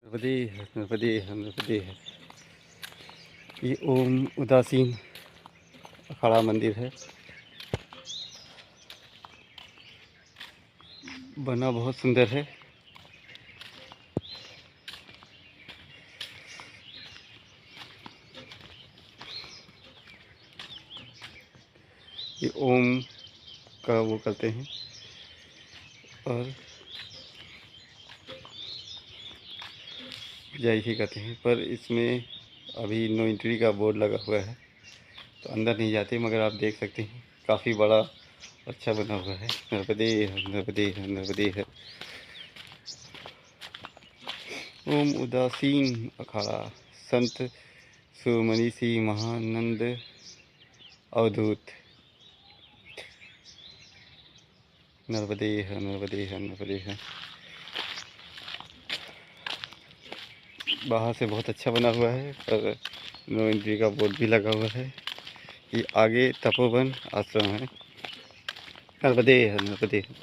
नर्मदे है, नर्मदे है, नर्मदे है। ये ओम उदासीन अखाड़ा मंदिर है। बना बहुत सुंदर है। ये ओम का वो करते हैं और जय ही करते हैं, पर इसमें अभी नो एंट्री का बोर्ड लगा हुआ है तो अंदर नहीं जाते, मगर आप देख सकते हैं काफ़ी बड़ा अच्छा बना हुआ है। नर्मदे है, नर्मदे है, नर्मदे है। ओम उदासीन अखाड़ा संत शिरोमणि श्री महानंद अवधूत। नर्मदे है, नर्मदे है, नर्मदे है। बाहर से बहुत अच्छा बना हुआ है, पर नो एंट्री का बोर्ड भी लगा हुआ है। ये आगे तपोवन आश्रम है। नर्मदे है, नर्मदे है।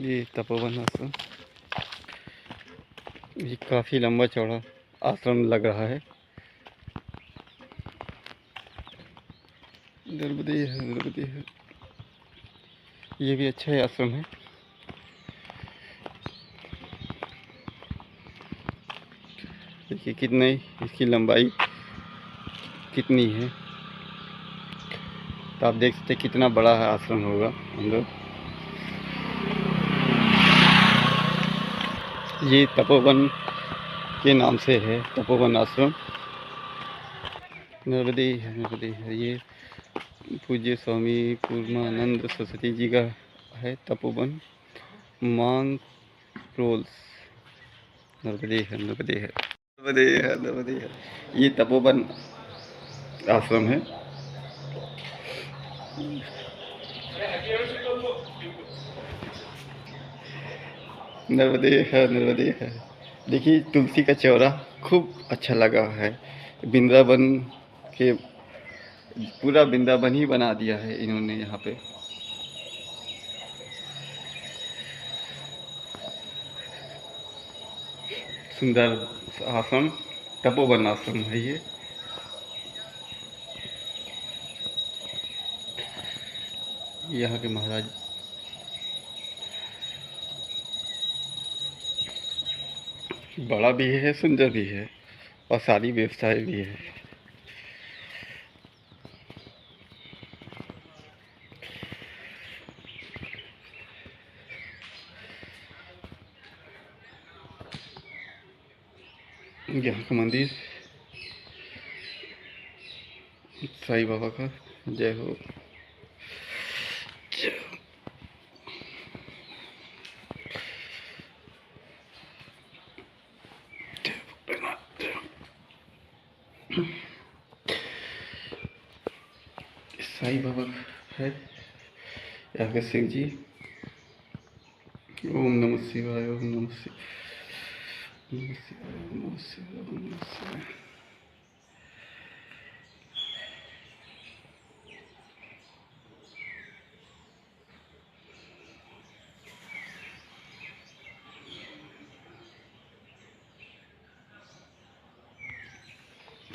ये तपोवन आश्रम, ये काफ़ी लंबा चौड़ा आश्रम लग रहा है। नर्मदे है, नर्मदे है। ये भी अच्छा है आश्रम है। देखिए कितनी इसकी लंबाई कितनी है, तो आप देख सकते हैं कितना बड़ा है आश्रम होगा अंदर। ये तपोवन के नाम से है, तपोवन आश्रम। नर्मदे है, नर्मदे है। ये पूज्य स्वामी पूर्णानंद सरस्वती जी का है तपोवन मान प्रोल्स। नर्मदे है, नर्मदे है, नर्मदे है, नर्मदे है। ये तपोवन आश्रम है। नर्मदे है, नर्मदे है। देखिए तुलसी का चौरा खूब अच्छा लगा है। वृंदावन के पूरा वृंदावन ही बना दिया है इन्होंने यहाँ पे। सुंदर आश्रम तपोवन आश्रम है ये। यहाँ के महाराज बड़ा भी है, सुंदर भी है और सारी व्यवस्थाएं भी है। यहाँ का मंदिर साईं बाबा का जय हो। साईं बाबा है, यहाँ के शिव जी। ओम नमः शिवाय, ओम नमः शिवाय, ओम नमः शिवाय, ओम नमः शिवाय, ओम नमः शिवाय।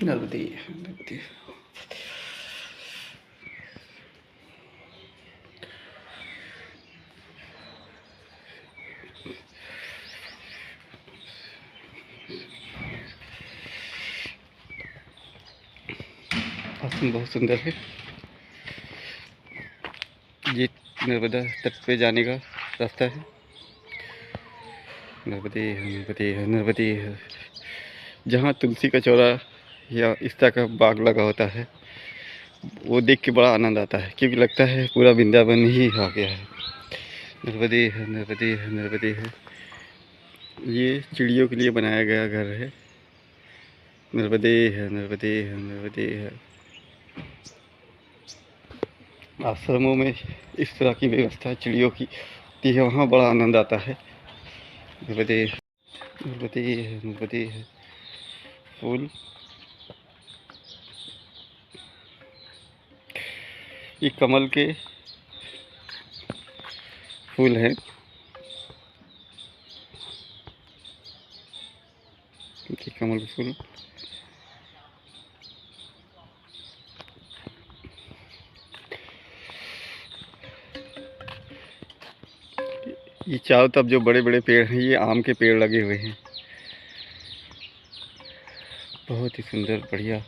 नर्मदे नर्मदे। आश्रम बहुत सुंदर है। ये नर्मदा तट पे जाने का रास्ता है। नर्मदे है, नर्मदे है, नर्मदे है। जहाँ तुलसी का चौरा या इस तरह का बाग लगा होता है, वो देख के बड़ा आनंद आता है, क्योंकि लगता है पूरा वृंदावन ही आ गया है। नर्मदे है, नर्मदे है, नर्मदे है। ये चिड़ियों के लिए बनाया गया घर है। नर्मदे है, नर्मदे है, नर्मदे है। आश्रमों में इस तरह की व्यवस्था चिड़ियों की होती है, वहाँ बड़ा आनंद आता है। नर्मदे नर्मदे है, नर्मदे है। फूल ये कमल के फूल है। ये कमल फूल। ये चारों तरफ जो बड़े बड़े पेड़ हैं, ये आम के पेड़ लगे हुए हैं। बहुत ही सुंदर बढ़िया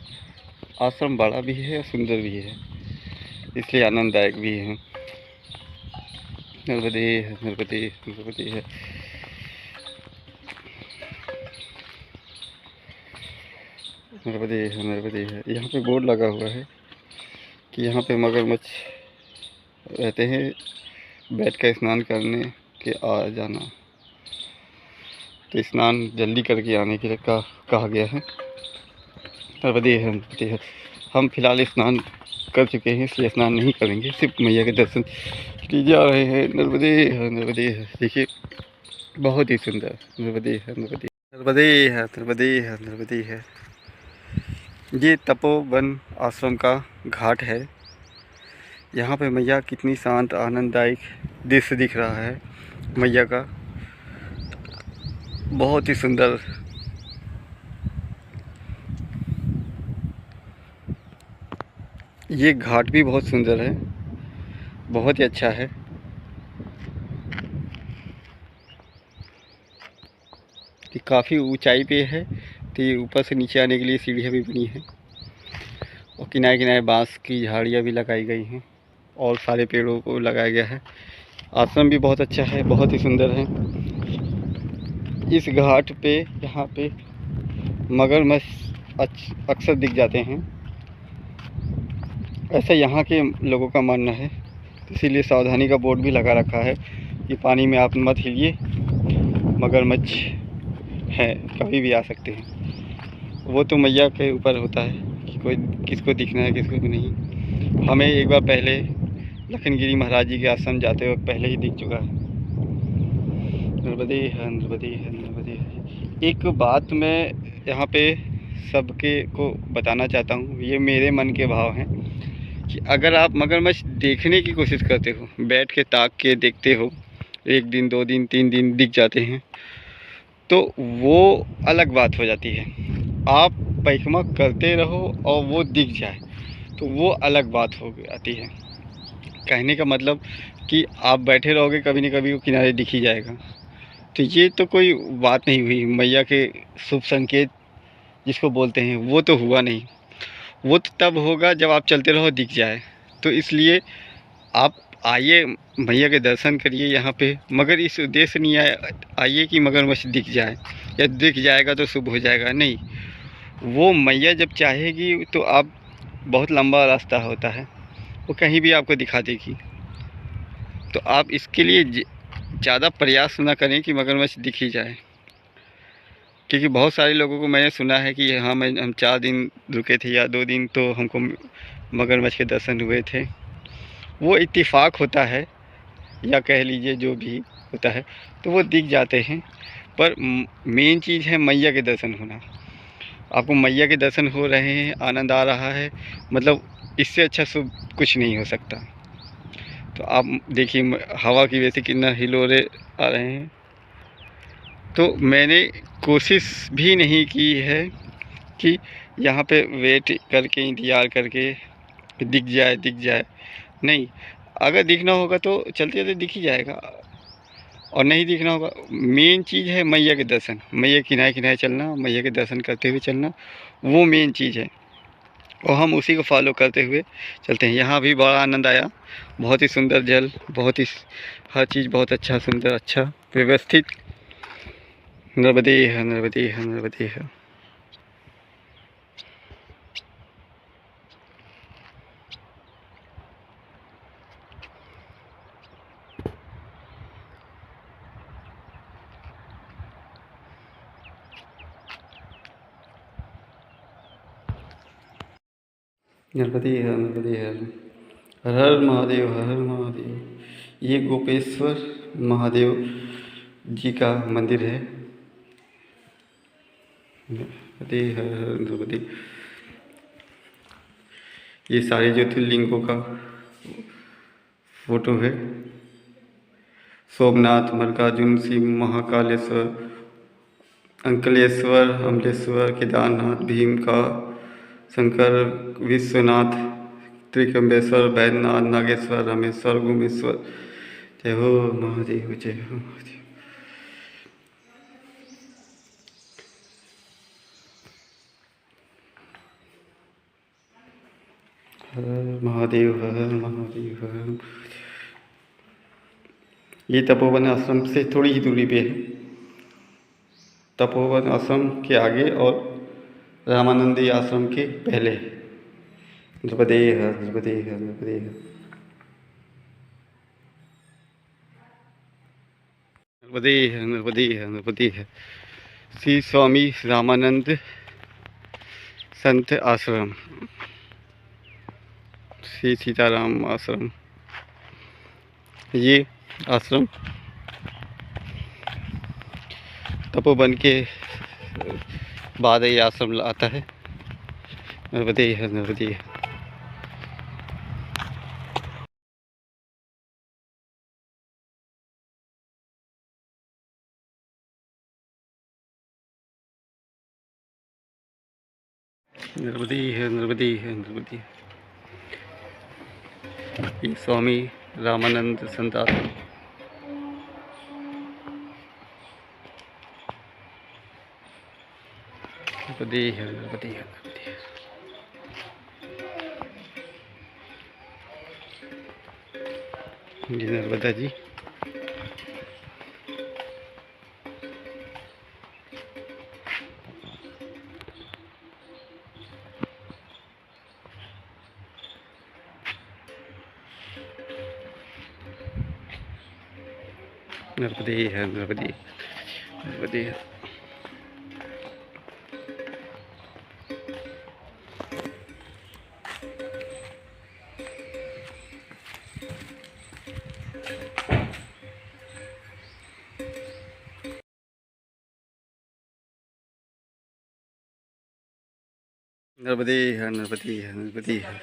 आश्रम, बड़ा भी है और सुंदर भी है, इसलिए आनंददायक भी है। नर्मदे नर्मदे नर्मदे है। नर्मदे है नर्मदे है। यहाँ पे बोर्ड लगा हुआ है कि यहाँ पे मगरमच्छ रहते हैं, बैठ कर स्नान करने के आ जाना। तो स्नान जल्दी करके आने के लिए कहा गया है। नर्मदे है नर्मदे है। हम फिलहाल स्नान कर चुके हैं, इसलिए स्नान नहीं करेंगे, सिर्फ मैया के दर्शन किए जा रहे हैं। नर्मदे है नर्मदे है। देखिए बहुत ही सुंदर। नर्मदे है नर्मदे नर्मदे है नर्मदे है नर्मदे है। ये तपोवन आश्रम का घाट है। यहाँ पे मैया कितनी शांत आनंददायक दृश्य दिख रहा है मैया का, बहुत ही सुंदर। ये घाट भी बहुत सुंदर है, बहुत ही अच्छा है। ये काफ़ी ऊंचाई पे है, तो ये ऊपर से नीचे आने के लिए सीढ़ियाँ भी बनी हैं, और किनारे किनारे बांस की झाड़ियाँ भी लगाई गई हैं, और सारे पेड़ों को लगाया गया है। आश्रम भी बहुत अच्छा है, बहुत ही सुंदर है। इस घाट पे यहाँ पे मगरमच्छ अक्सर दिख जाते हैं, ऐसा यहाँ के लोगों का मानना है। इसीलिए सावधानी का बोर्ड भी लगा रखा है कि पानी में आप मत हिलिए, मगरमच्छ है, कभी भी आ सकते हैं। वो तो मैया के ऊपर होता है कि कोई किसको दिखना है किसको नहीं। हमें एक बार पहले लखनगिरी महाराज जी के आश्रम जाते वक्त पहले ही दिख चुका है। नर्मदे है नर्मदे है नर्मदे है। एक बात मैं यहाँ पे सबके को बताना चाहता हूँ, ये मेरे मन के भाव हैं कि अगर आप मगरमच्छ देखने की कोशिश करते हो, बैठ के ताक के देखते हो, 1 दिन 2 दिन 3 दिन दिख जाते हैं, तो वो अलग बात हो जाती है। आप पैकमा करते रहो और वो दिख जाए, तो वो अलग बात हो जाती है। कहने का मतलब कि आप बैठे रहोगे, कभी न कभी वो किनारे दिख ही जाएगा। तो ये तो कोई बात नहीं हुई, मैया के शुभ संकेत जिसको बोलते हैं वो तो हुआ नहीं। वो तो तब होगा जब आप चलते रहो दिख जाए। तो इसलिए आप आइए, मैया के दर्शन करिए यहाँ पे, मगर इस उद्देश्य नहीं आइए कि मगरमच्छ दिख जाए या दिख जाएगा तो शुभ हो जाएगा, नहीं। वो मैया जब चाहेगी तो आप, बहुत लंबा रास्ता होता है, वो कहीं भी आपको दिखा देगी। तो आप इसके लिए ज़्यादा प्रयास ना करें कि मगरमच्छ दिख ही जाए, क्योंकि बहुत सारे लोगों को मैंने सुना है कि हाँ हम 4 दिन रुके थे या 2 दिन तो हमको मगरमच्छ के दर्शन हुए थे। वो इत्तेफाक होता है, या कह लीजिए जो भी होता है, तो वो दिख जाते हैं। पर मेन चीज़ है मैया के दर्शन होना। आपको मैया के दर्शन हो रहे हैं, आनंद आ रहा है, मतलब इससे अच्छा शुभ कुछ नहीं हो सकता। तो आप देखिए हवा की वजह से कितना हिलोरे आ रहे हैं। तो मैंने कोशिश भी नहीं की है कि यहाँ पे वेट करके इंतज़ार करके दिख जाए, नहीं। अगर दिखना होगा तो चलते चलते दिख ही जाएगा, और नहीं दिखना होगा। मेन चीज़ है मैया के दर्शन, मैया किनारे किनारे चलना, मैया के दर्शन करते हुए चलना, वो मेन चीज़ है, और हम उसी को फॉलो करते हुए चलते हैं। यहाँ भी बड़ा आनंद आया, बहुत ही सुंदर जल, बहुत ही हर चीज़ बहुत अच्छा सुंदर अच्छा व्यवस्थित। नर्मदे है नर्मदे है नर्मदे है। नर्मदे है नर्मदे है। हर हर महादेव हर हर महादेव। ये गोपेश्वर महादेव जी का मंदिर है। नर्मदे हर हर नर्मदे। ये सारे ज्योतिर्लिंगों का फोटो है, सोमनाथ, मल्लिकार्जुन, शिव, महाकालेश्वर, अंकलेश्वर, अमलेश्वर, केदारनाथ, भीम का, शंकर, विश्वनाथ, त्रिकम्बेश्वर, बैद्यनाथ, नागेश्वर, रामेश्वर, गुमेश्वर। जय हो महादेव, जय हो महादेव। हर महादेव, हर महादेव, हर। ये तपोवन आश्रम से थोड़ी ही दूरी पे है। तपोवन आश्रम के आगे और रामानंदी आश्रम के पहले। नर्मदे हर, नर्मदे हर, नर्मदे हर। नर्मदे हर, नर्मदे हर, नर्मदे हर। श्री स्वामी रामानंद संत आश्रम, श्री सीताराम आश्रम। ये आश्रम तपोवन के बाद ये आश्रम आता है। नर्मदे हर, नर्मदे हर। नर्मदे है, नर्मदे है, नर्मदे है। ये स्वामी रामानंद संत आश्रम। नर्मदे है, नर्मदे है, नर्मदे है। जी नर्मदा जी। नर्मदे है, नर्मदे, नर्मदे है। नर्मदे है, नर्मदे है, नर्मदे है।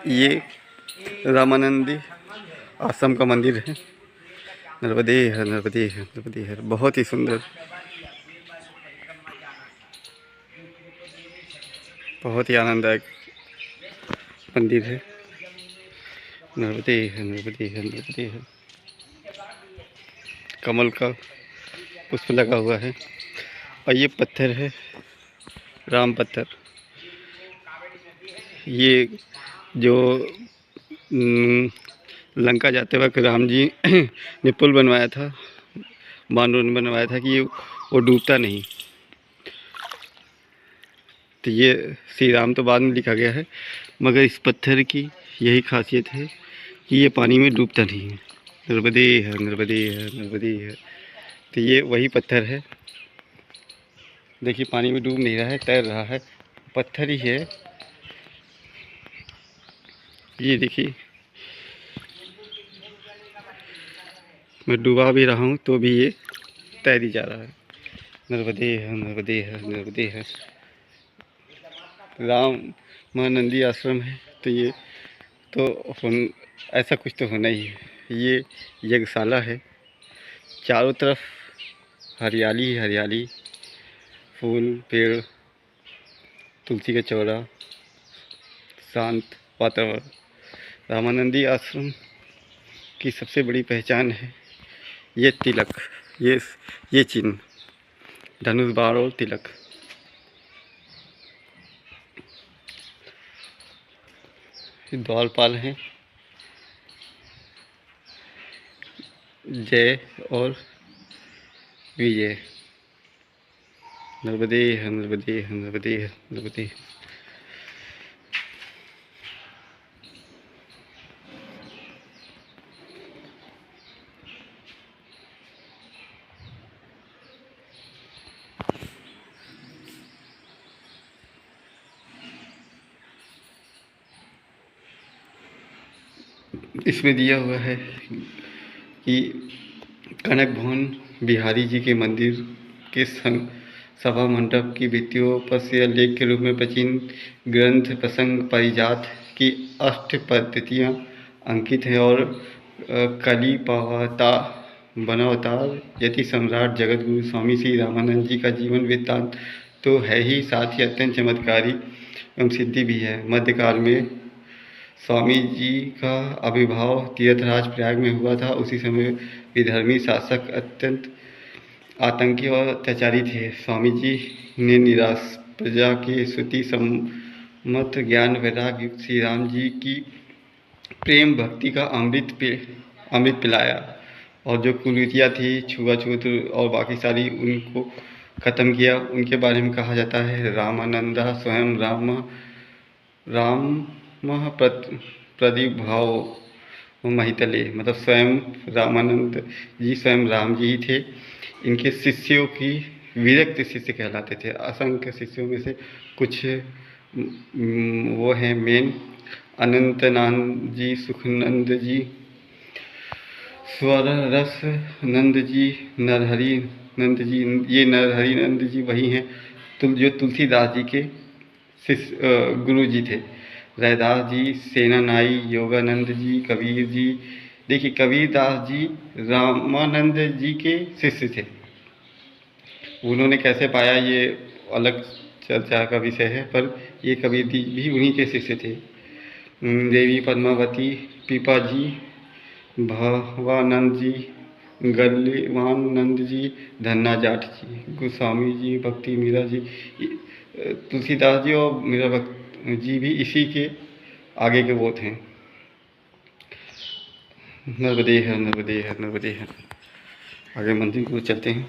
ये रामानंदी आश्रम का मंदिर है। नर्मदे है, नर्मदे है, नर्मदे है। बहुत ही सुंदर, बहुत ही आनंददायक मंदिर है। नर्मदे है, नर्मदे है, नर्मदे है। कमल का पुष्प लगा हुआ है और ये पत्थर है, राम पत्थर। ये जो लंका जाते वक्त राम जी ने पुल बनवाया था, बानरों ने बनवाया था कि वो डूबता नहीं। तो ये श्री राम तो बाद में लिखा गया है, मगर इस पत्थर की यही खासियत है कि ये पानी में डूबता नहीं है। नर्मदे है, नर्मदे है, नर्मदे है। तो ये वही पत्थर है। देखिए पानी में डूब नहीं रहा है, तैर रहा है, पत्थर ही है। ये देखिए मैं डूबा भी रहा हूँ तो भी ये तैर ही जा रहा है। नर्मदे है, नर्मदे है, नर्मदे है। राम महानंदी आश्रम है तो ये तो ऐसा कुछ तो होना ही है। ये यज्ञशाला है, चारों तरफ हरियाली ही हरियाली, फूल, पेड़, तुलसी का चौरा, शांत वातावरण। रामानंदी आश्रम की सबसे बड़ी पहचान है ये तिलक, ये चिन्ह, धनुष बाण और तिलक। द्वारपाल हैं, जय और विजय। नर्मदे है, नर्मदे है, नर्मदे है, नर्मदे है। इसमें दिया हुआ है कि कनक भवन बिहारी जी के मंदिर के संग सभा मंडप की भित्तियों पर से लेख के रूप में प्राचीन ग्रंथ प्रसंग पारिजात की अष्ट पद्धतियाँ अंकित है। और कलिपावता बनवतार यति सम्राट जगतगुरु स्वामी श्री रामानंद जी का जीवन वृत्तांत तो है ही, साथ ही अत्यंत चमत्कारी एवं सिद्धि भी है। मध्यकाल में स्वामी जी का आविर्भाव तीर्थराज प्रयाग में हुआ था। उसी समय विधर्मी शासक अत्यंत आतंकी और अत्याचारी थे। स्वामी जी ने निराश प्रजा के श्रुति सम्मत ज्ञान वैराग्य युक्त श्री राम जी की प्रेम भक्ति का अमृत पिलाया, और जो कुरीतियाँ थी, छुआछूत और बाकी सारी, उनको ख़त्म किया। उनके बारे में कहा जाता है रामानंदा स्वयं राम प्रदिभाव महितले, मतलब स्वयं रामानंद जी स्वयं राम जी ही थे। इनके शिष्यों की विरक्त शिष्य कहलाते थे। असंख्य शिष्यों में से कुछ वो हैं मेन: अनंतनाथ जी, सुखनंद जी, स्वर रस नंद जी, नरहरि नंद जी। ये नरहरि नंद जी वही हैं जो तुलसीदास जी के गुरु जी थे। रैदास जी, सेनानाई, योगानंद जी, कबीर जी। देखिए, कबीरदास जी रामानंद जी के शिष्य थे। उन्होंने कैसे पाया ये अलग चर्चा का विषय है, पर ये कबीर जी भी उन्हीं के शिष्य थे। देवी पद्मावती, पीपा जी, भवानंद जी, गलीवानंद जी, धन्ना जाट जी, गोस्वामी जी, भक्ति मीरा जी, तुलसीदास जी और मीरा भक्ति जी भी इसी के आगे के वो थे। नर्मदे है, नर्मदे है, नर्मदे है। आगे मंदिर को चलते हैं।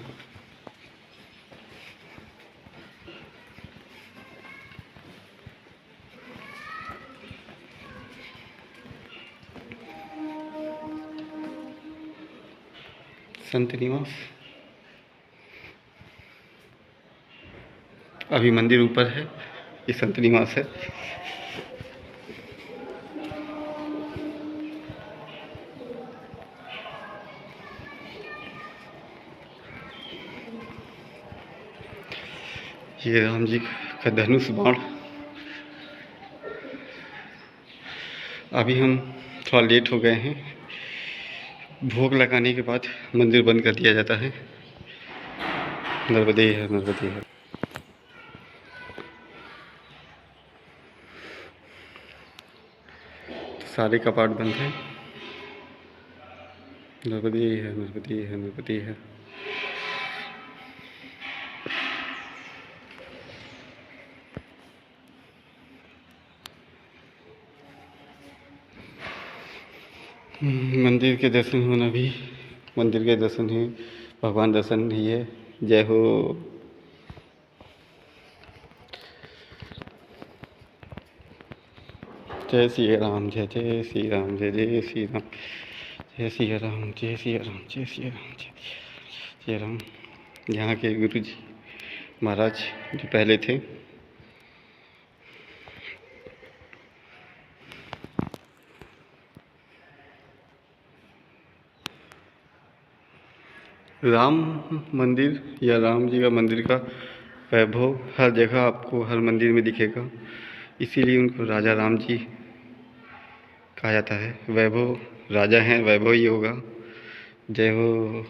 संत निवास, अभी मंदिर ऊपर है, ये संत निवास है। ये राम जी का धनुष बाण। अभी हम थोड़ा लेट हो गए हैं। भोग लगाने के बाद मंदिर बंद कर दिया जाता है। नर्मदे है, नर्मदे है। सारे कपाट बंद हैं। नर्मदे है, नर्मदे है, नर्मदे है। मंदिर के दर्शन होना भी, मंदिर के दर्शन ही भगवान दर्शन ही है। जय हो। जय श्री राम, जय जय श्री राम, जय जय श्री राम, जय श्री राम, जय श्री राम, जय श्री राम, जय राम। यहाँ के गुरु जी महाराज जो पहले थे, राम मंदिर या राम जी का मंदिर का वैभव हर जगह आपको, हर मंदिर में दिखेगा। इसीलिए उनको राजा राम जी कहा जाता है। वैभव राजा हैं, वैभव ही होगा। जय हो,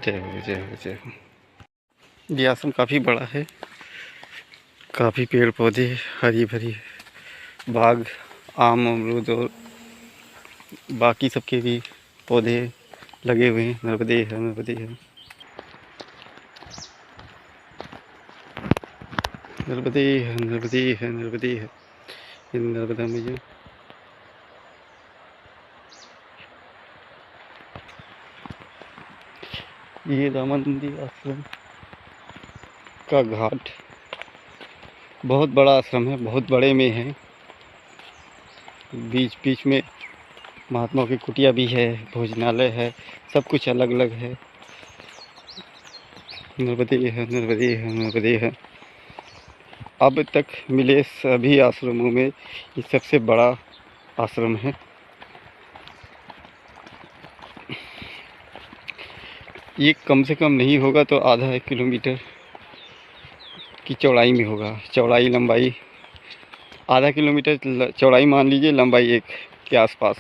जय हो, जय हो, जय हो। ये आश्रम काफ़ी बड़ा है, काफ़ी पेड़ पौधे, हरी भरी बाग, आम, अमरूद और बाकी सबके भी पौधे लगे हुए हैं। नर्मदे है, नर्मदे है, नर्मदे है, नर्मदे है, नर्मदे है। नर्मदा मैया। ये रामानंदी आश्रम का घाट बहुत बड़ा आश्रम है, बहुत बड़े में है। बीच बीच में महात्मा की कुटिया भी है, भोजनालय है, सब कुछ अलग अलग है। नर्मदे है, नर्मदे है, नर्मदे है। अब तक मिले सभी आश्रमों में ये सबसे बड़ा आश्रम है। ये कम से कम नहीं होगा तो आधा 1 किलोमीटर की चौड़ाई में होगा। चौड़ाई लंबाई आधा किलोमीटर चौड़ाई मान लीजिए, लंबाई 1 के आसपास।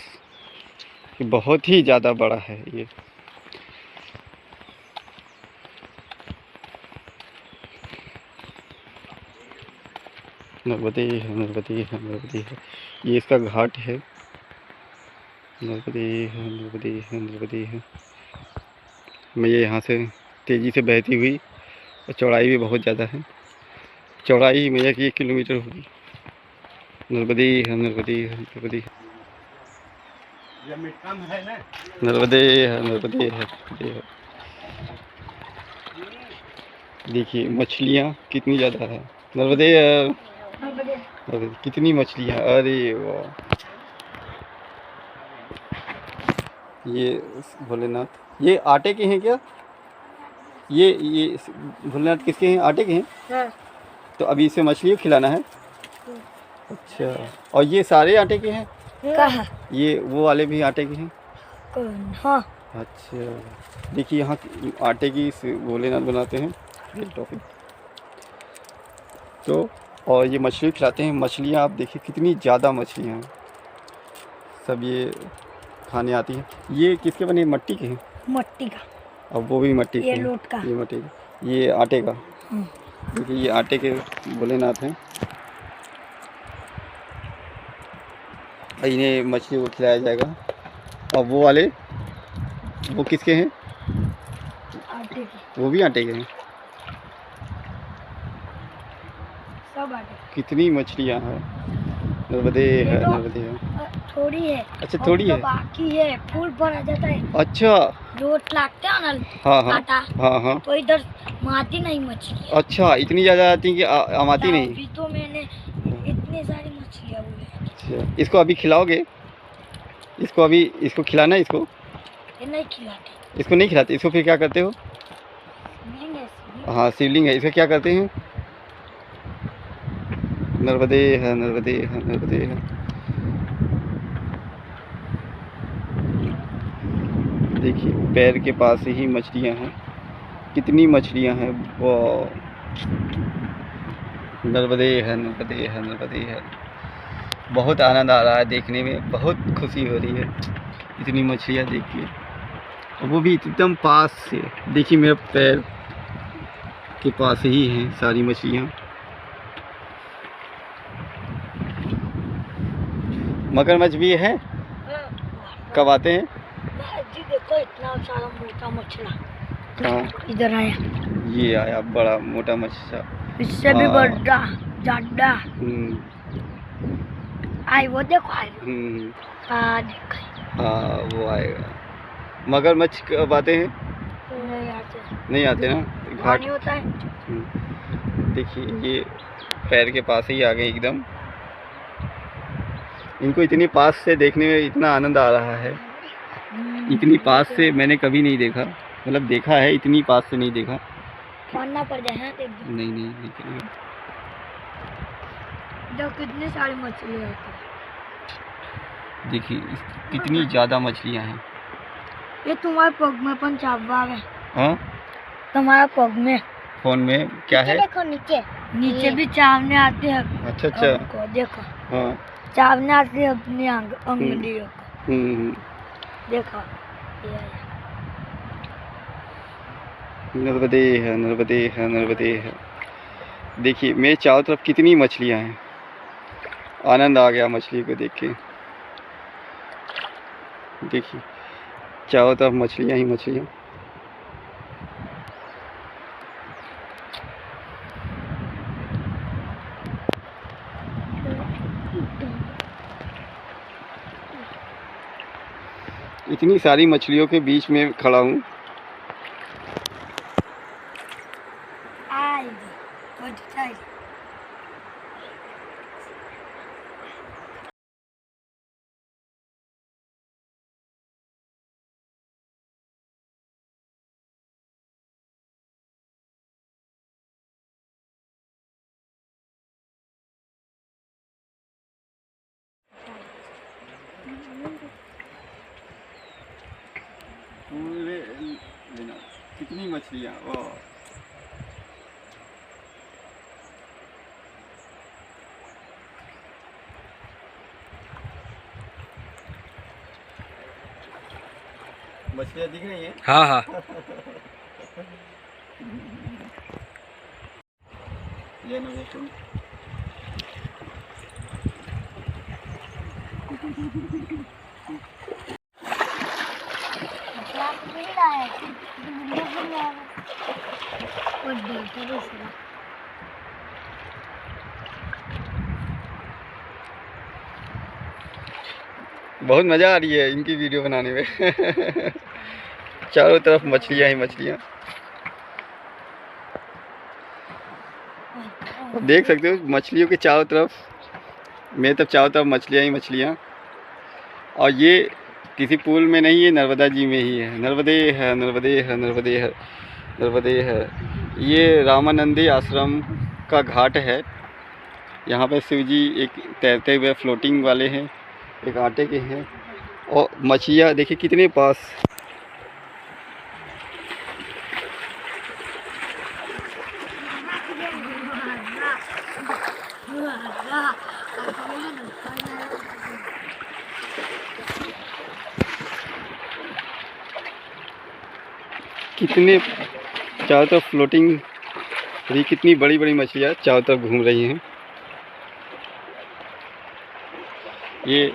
ये बहुत ही ज़्यादा बड़ा है ये। नर्मदे है, नर्मदे है, नर्मदे है। ये इसका घाट है। नर्मदे है, नर्मदे है, नर्मदे है। मैं ये यहाँ से तेज़ी से बहती हुई, और चौड़ाई भी बहुत ज़्यादा है। चौड़ाई मैया की 1 किलोमीटर होगी। नर्मदे है, नर्मदे है, नर्मदे है। नर्मदे है, नर्मदे है, नर्मदे है। देखिए मछलियाँ कितनी ज़्यादा है। नर्मदे है, नर्मदे। कितनी मछलियाँ, अरे वाह। ये भोलेनाथ, ये आटे के हैं क्या? ये भोलेनाथ किसके हैं, आटे के हैं? हाँ। तो अभी इसे मछली खिलाना है? अच्छा, और ये सारे आटे के हैं? कहाँ? ये वो वाले भी आटे के हैं? हाँ। अच्छा, देखिए यहाँ आटे की भोलेनाथ बनाते हैं टॉपिक तो, और ये मछली खिलाते हैं। मछलियाँ आप देखिए कितनी ज़्यादा मछलियाँ हैं, सब ये खाने आती हैं। ये किसके बने, मट्टी के हैं? मट्टी का। अब वो भी मट्टी के, ये लोट का, ये मट्टी का, ये आटे का। देखिए ये आटे के भोलेनाथ हैं। इन्हें मछली को खिलाया जाएगा। और वो वाले, वो किसके हैं? आटे के। वो भी आटे के हैं। सब आटे। कितनी मछलियाँ हैं। नर्मदे है, नर्मदे है। थोड़ी है। अच्छा थोड़ी है, बाकी है, फूल पर आ जाता है। अच्छा, रोट लागते हैं ना। हाँ हाँ आटा। हाँ हाँ, तो इधर आती नहीं मछली। अच्छा, इतनी ज़्यादा आती है कि आती नहीं। अभी तो मैंने इतनी सारी मछलियाँ बोले। अच्छा, इसको अभी खिलाओगे? इसको अभी, इसको खिलाना है इसको? ये नहीं खिलाते। इसको नहीं खिलाते, इसको फिर क्या करते हो? शिवलिंग है। हाँ शिवलिंग है, इसका क्या करते हैं? नर्मदे है, नर्मदे है, नर्मदे है। देखिए पैर के पास ही मछलियाँ हैं, कितनी मछलियाँ हैं। वो नर्मदे है, नर्मदे है, नर्मदे है। बहुत आनंद आ रहा है देखने में, बहुत खुशी हो रही है इतनी मछलियाँ देख के, वो भी एकदम पास से। देखिए मेरे पैर के पास ही हैं सारी मछलियाँ। मगरमच्छ भी है? कब आते हैं? जी देखो इतना सारा मोटा मछला। हाँ इधर आया, ये आया बड़ा मोटा मछला, इससे भी बड़ा ज्यादा। आई वो देखो आई। हाँ वो आएगा। मगरमच्छ कब आते हैं? नहीं आते, नहीं आते ना, घाट होता है। देखिए ये पैर के पास ही आ गए एकदम। इनको इतनी पास से देखने में इतना आनंद आ रहा है, इतनी पास से मैंने कभी नहीं देखा। मतलब देखा है, इतनी पास से नहीं देखा। मानना पड़ जाए। नहीं नहीं नहीं करेगा। कितनी सारी मछलियाँ हैं, देखिए कितनी ज़्यादा मछलियाँ हैं। ये तुम्हारे पग में पंचाबा है। हाँ तुम्हारा पग में, फोन में क्या है? देखो नीचे, नीचे भी चावने आते हैं। अच्छा अच्छा, देखो हाँ चावने आते हैं अपनी अंगुलियों को। देखो नर्मदे है, नर्मदे है, नर्मदे है। देखिए मेरे चारों तरफ कितनी मछलियाँ हैं, आनंद आ गया मछली को देख के। देखिए चारों तरफ मछलियाँ ही मछलियाँ। इतनी सारी मछलियों के बीच में खड़ा हूँ। पूरे लेना, कितनी मछलियाँ। वाह मछलियाँ दिख रही हैं? हाँ हाँ। ये ना देखो। बहुत मज़ा आ रही है इनकी वीडियो बनाने में। चारों तरफ मछलियाँ ही मछलियाँ। आप देख सकते हो मछलियों के चारों तरफ, मेरी तरफ चारों तरफ मछलियाँ ही मछलियाँ। और ये किसी पुल में नहीं है, नर्मदा जी में ही है। नर्मदे है, नर्मदे है, नर्मदे है, नर्मदे है। ये रामानंदी आश्रम का घाट है। यहाँ पे शिव जी एक तैरते हुए फ्लोटिंग वाले हैं, एक आटे के हैं। और मछलियाँ देखिए कितने पास। कितने चारों तरफ फ्लोटिंग, ये कितनी बड़ी बड़ी मछलियाँ चारों तरफ घूम रही हैं। ये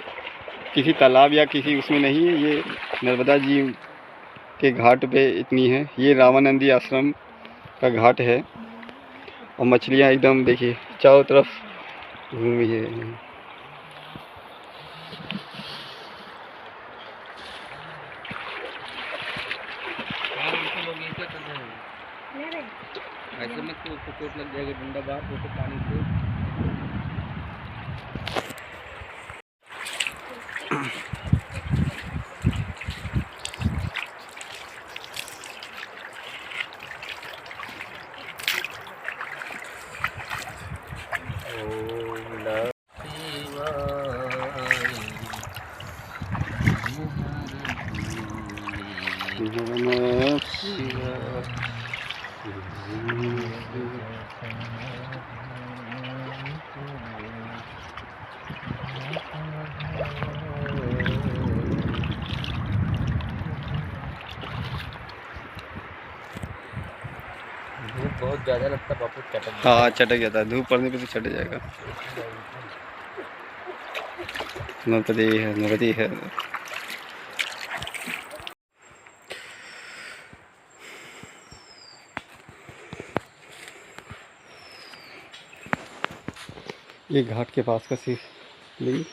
किसी तालाब या किसी उसमें नहीं है, ये नर्मदा जी के घाट पे इतनी है। ये रामानंदी आश्रम का घाट है। और मछलियाँ एकदम देखिए चारों तरफ घूम रही है। ऐसे में तो उसको चोट लग जाएगी, डंडा बाहर तो पानी से। धूप बहुत ज़्यादा लगता है बापू, चटक। हाँ चटक जाता है, धूप पड़ने पे तो चट जाएगा। नर्मदे है, नर्मदे है। ये घाट के पास का शिवलिंग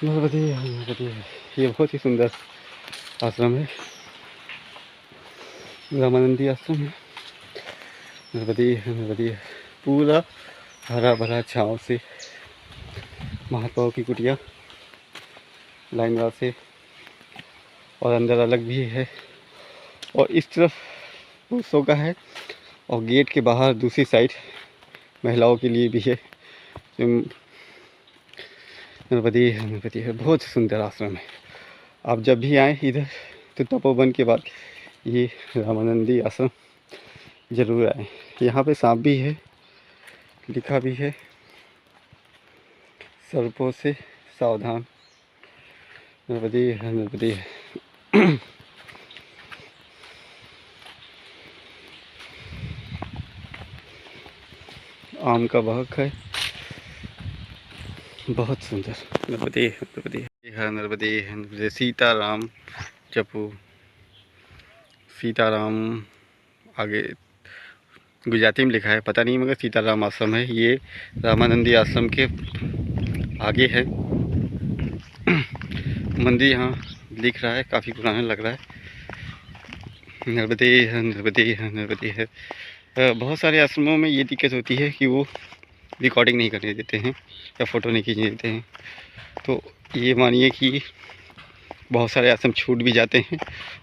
नर्मदे है, नर्मदे है। ये बहुत ही सुंदर आश्रम है, रामानंदी आश्रम है। नर्मदे है, नर्मदे है। पूरा हरा भरा छाँव से महात्माओं की कुटिया लाइनवार से, और अंदर अलग भी है। और इस तरफ पुरुषों का है, और गेट के बाहर दूसरी साइड महिलाओं के लिए भी है। नर्मदे है, नर्मदे है। बहुत सुंदर आश्रम है। आप जब भी आएँ इधर तो तपोवन के बाद ये रामानंदी आश्रम ज़रूर आएँ। यहाँ पे सांप भी है, लिखा भी है सर्पों से सावधान। नर्मदे है, नर्मदे है। आम का बाग है, बहुत सुंदर। नर्मदे है, नर्मदे है, नर्मदे है, नर्मदे। सीताराम जपू, सीताराम आगे गुजराती में लिखा है, पता नहीं, मगर सीताराम आश्रम है। ये रामानंदी आश्रम के आगे है। मंदिर यहाँ दिख रहा है, काफ़ी पुराना लग रहा है। नर्मदे है, नर्मदे है, नर्मदे है। बहुत सारे आश्रमों में ये दिक्कत होती है कि वो रिकॉर्डिंग नहीं करने देते हैं या फ़ोटो नहीं खींचने देते हैं। तो ये मानिए कि बहुत सारे आश्रम छूट भी जाते हैं,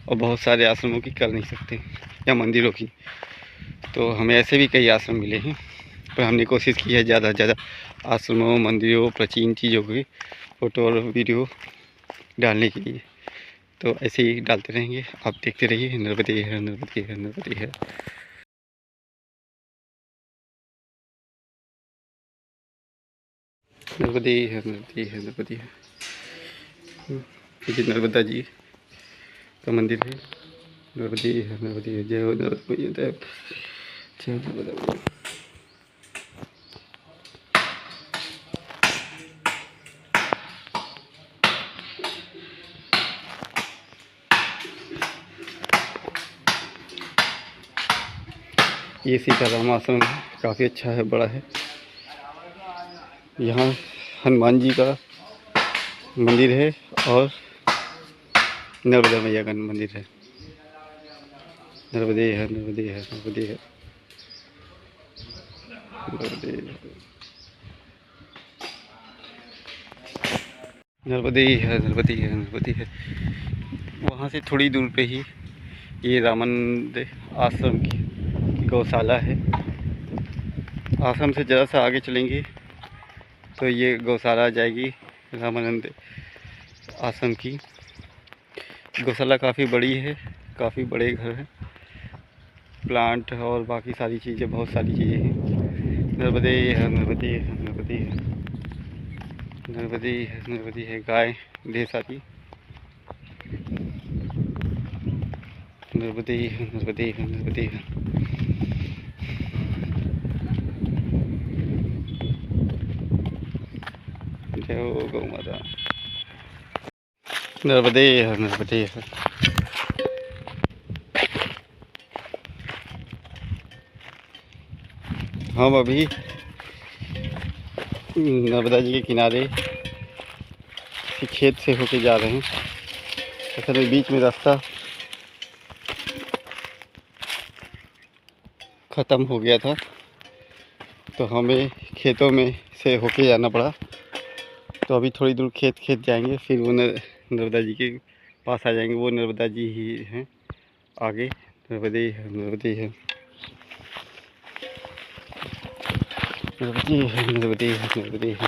और बहुत सारे आश्रमों की कर नहीं सकते, या मंदिरों की। तो हमें ऐसे भी कई आश्रम मिले हैं, पर हमने कोशिश की है ज़्यादा से ज़्यादा आश्रमों, मंदिरों, प्राचीन चीज़ों की फ़ोटो और वीडियो डालने के लिए। तो ऐसे ही डालते रहेंगे, आप देखते रहिए। नर्मदे है, नर्मदे है, नर्मदे है। नर्मदे है, नर्मदे है, नर्मदे है। ये नर्मदा जी का मंदिर है। नर्मदे है, नर्मदे है, जय हो नर्मदे मैया, जय हो नर्मदे मैया। ये सीताराम आश्रम काफ़ी अच्छा है, बड़ा है। यहाँ हनुमान जी का मंदिर है और नर्मदा मैया का मंदिर है। नर्मदे है, नर्मदे है, नर्मदे है, नर्मदे नर्मदे है, नर्मदे है, नर्मदे है। वहाँ से थोड़ी दूर पे ही ये रामानंद आश्रम की गौशाला है। आश्रम से ज़रा सा आगे चलेंगे तो ये गौशाला आ जाएगी रामानंद आश्रम की। गौशाला काफ़ी बड़ी है, काफ़ी बड़े घर हैं, प्लांट और बाकी सारी चीज़ें, बहुत सारी चीज़ें हैं। नर्मदे है, नर्मदे है, नर्मदे है, नर्मदे है, नर्मदे है। गाय ढेर सारी। नर्मदे है, नर्मदे है, नर्मदे है। जय हो गौ माता। नर्मदे है, नर्मदे है। हम अभी नर्मदा जी के किनारे खेत से होके जा रहे हैं। असल में बीच में रास्ता ख़त्म हो गया था तो हमें खेतों में से होके जाना पड़ा। तो अभी थोड़ी दूर खेत जाएंगे, फिर वो नर्मदा जी के पास आ जाएंगे। वो नर्मदा जी ही हैं आगे। नर्मदे है, नर्मदे है, नर्मदे है, नर्मदे है, नर्मदे है।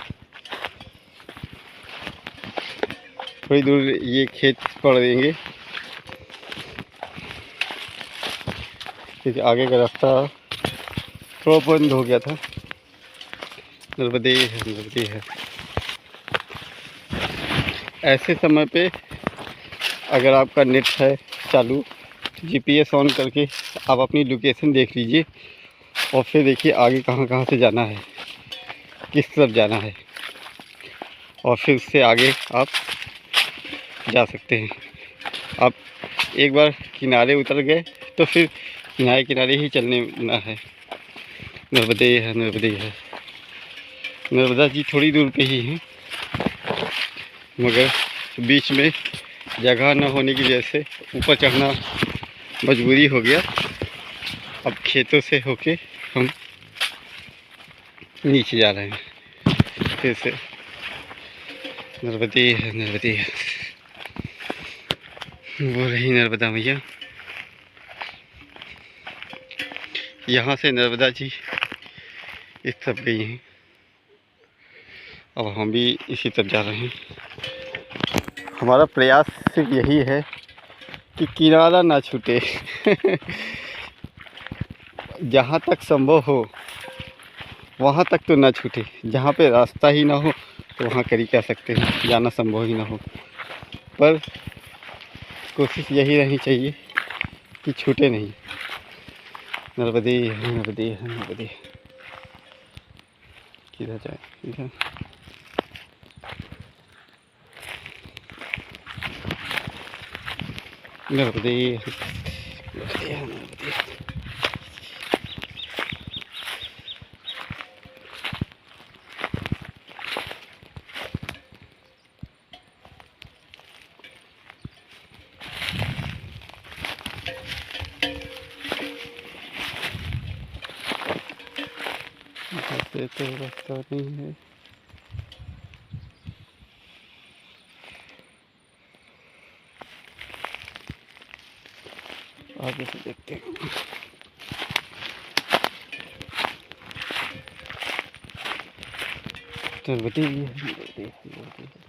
थोड़ी दूर ये खेत पड़ देंगे क्योंकि आगे का रास्ता थोड़ा बंद हो गया था। नर्मदे है, नर्मदे है। ऐसे समय पे अगर आपका नेट है चालू, जीपीएस ऑन करके आप अपनी लोकेशन देख लीजिए और फिर देखिए आगे कहाँ से जाना है, किस तरफ जाना है, और फिर उससे आगे आप जा सकते हैं। आप एक बार किनारे उतर गए तो फिर किनारे ही चलना है। नर्मदे है, नर्मदे है। नर्मदा जी थोड़ी दूर पे ही हैं, मगर बीच में जगह न होने की वजह से ऊपर चढ़ना मजबूरी हो गया। अब खेतों से होके हम नीचे जा रहे हैं फिर से। नर्मदे है, नर्मदे है। वो रही नर्मदा मैया। यहाँ से नर्मदा जी इस तरफ गई हैं, अब हम भी इसी तरफ जा रहे हैं। हमारा प्रयास सिर्फ यही है कि किनारा ना छूटे जहाँ तक संभव हो वहाँ तक तो ना छूटे। जहाँ पे रास्ता ही ना हो तो वहाँ कर ही क्या सकते हैं, जाना संभव ही ना हो। पर कोशिश यही रहनी चाहिए कि छूटे नहीं। नर्मदे है, नर्मदे है, नर्मदे है। किधर जाए, इधर। नर्मदे है, नर्मदे है, नर्मदे है। इधर से तो रास्ता नहीं है। आगे से देखते हैं। नर्मदे है, नर्मदे है, नर्मदे है।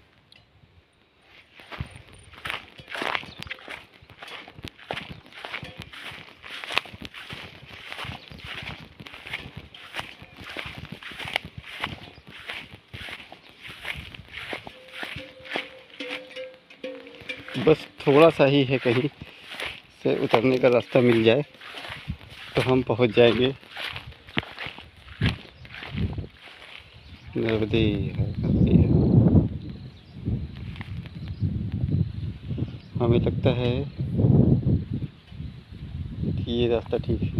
बस थोड़ा सा ही है कहीं से उतरने का रास्ता मिल जाए तो हम पहुंच जाएंगे नर्मदे। हमें लगता है कि ये रास्ता ठीक है।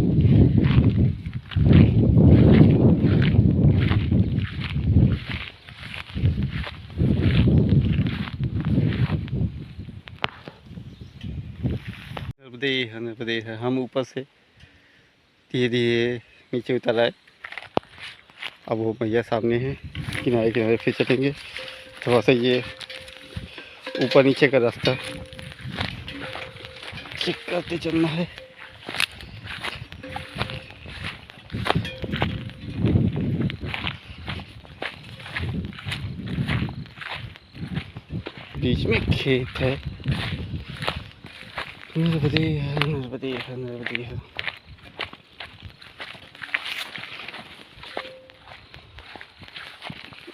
नर्मदे है। हम ऊपर से धीरे धीरे नीचे उतर आए। अब वो भैया सामने हैं, किनारे किनारे फिर चलेंगे। थोड़ा सा ये ऊपर नीचे का रास्ता चेक करते चलना है। बीच में खेत है। नर्मदे है, नर्मदे है, नर्मदे है।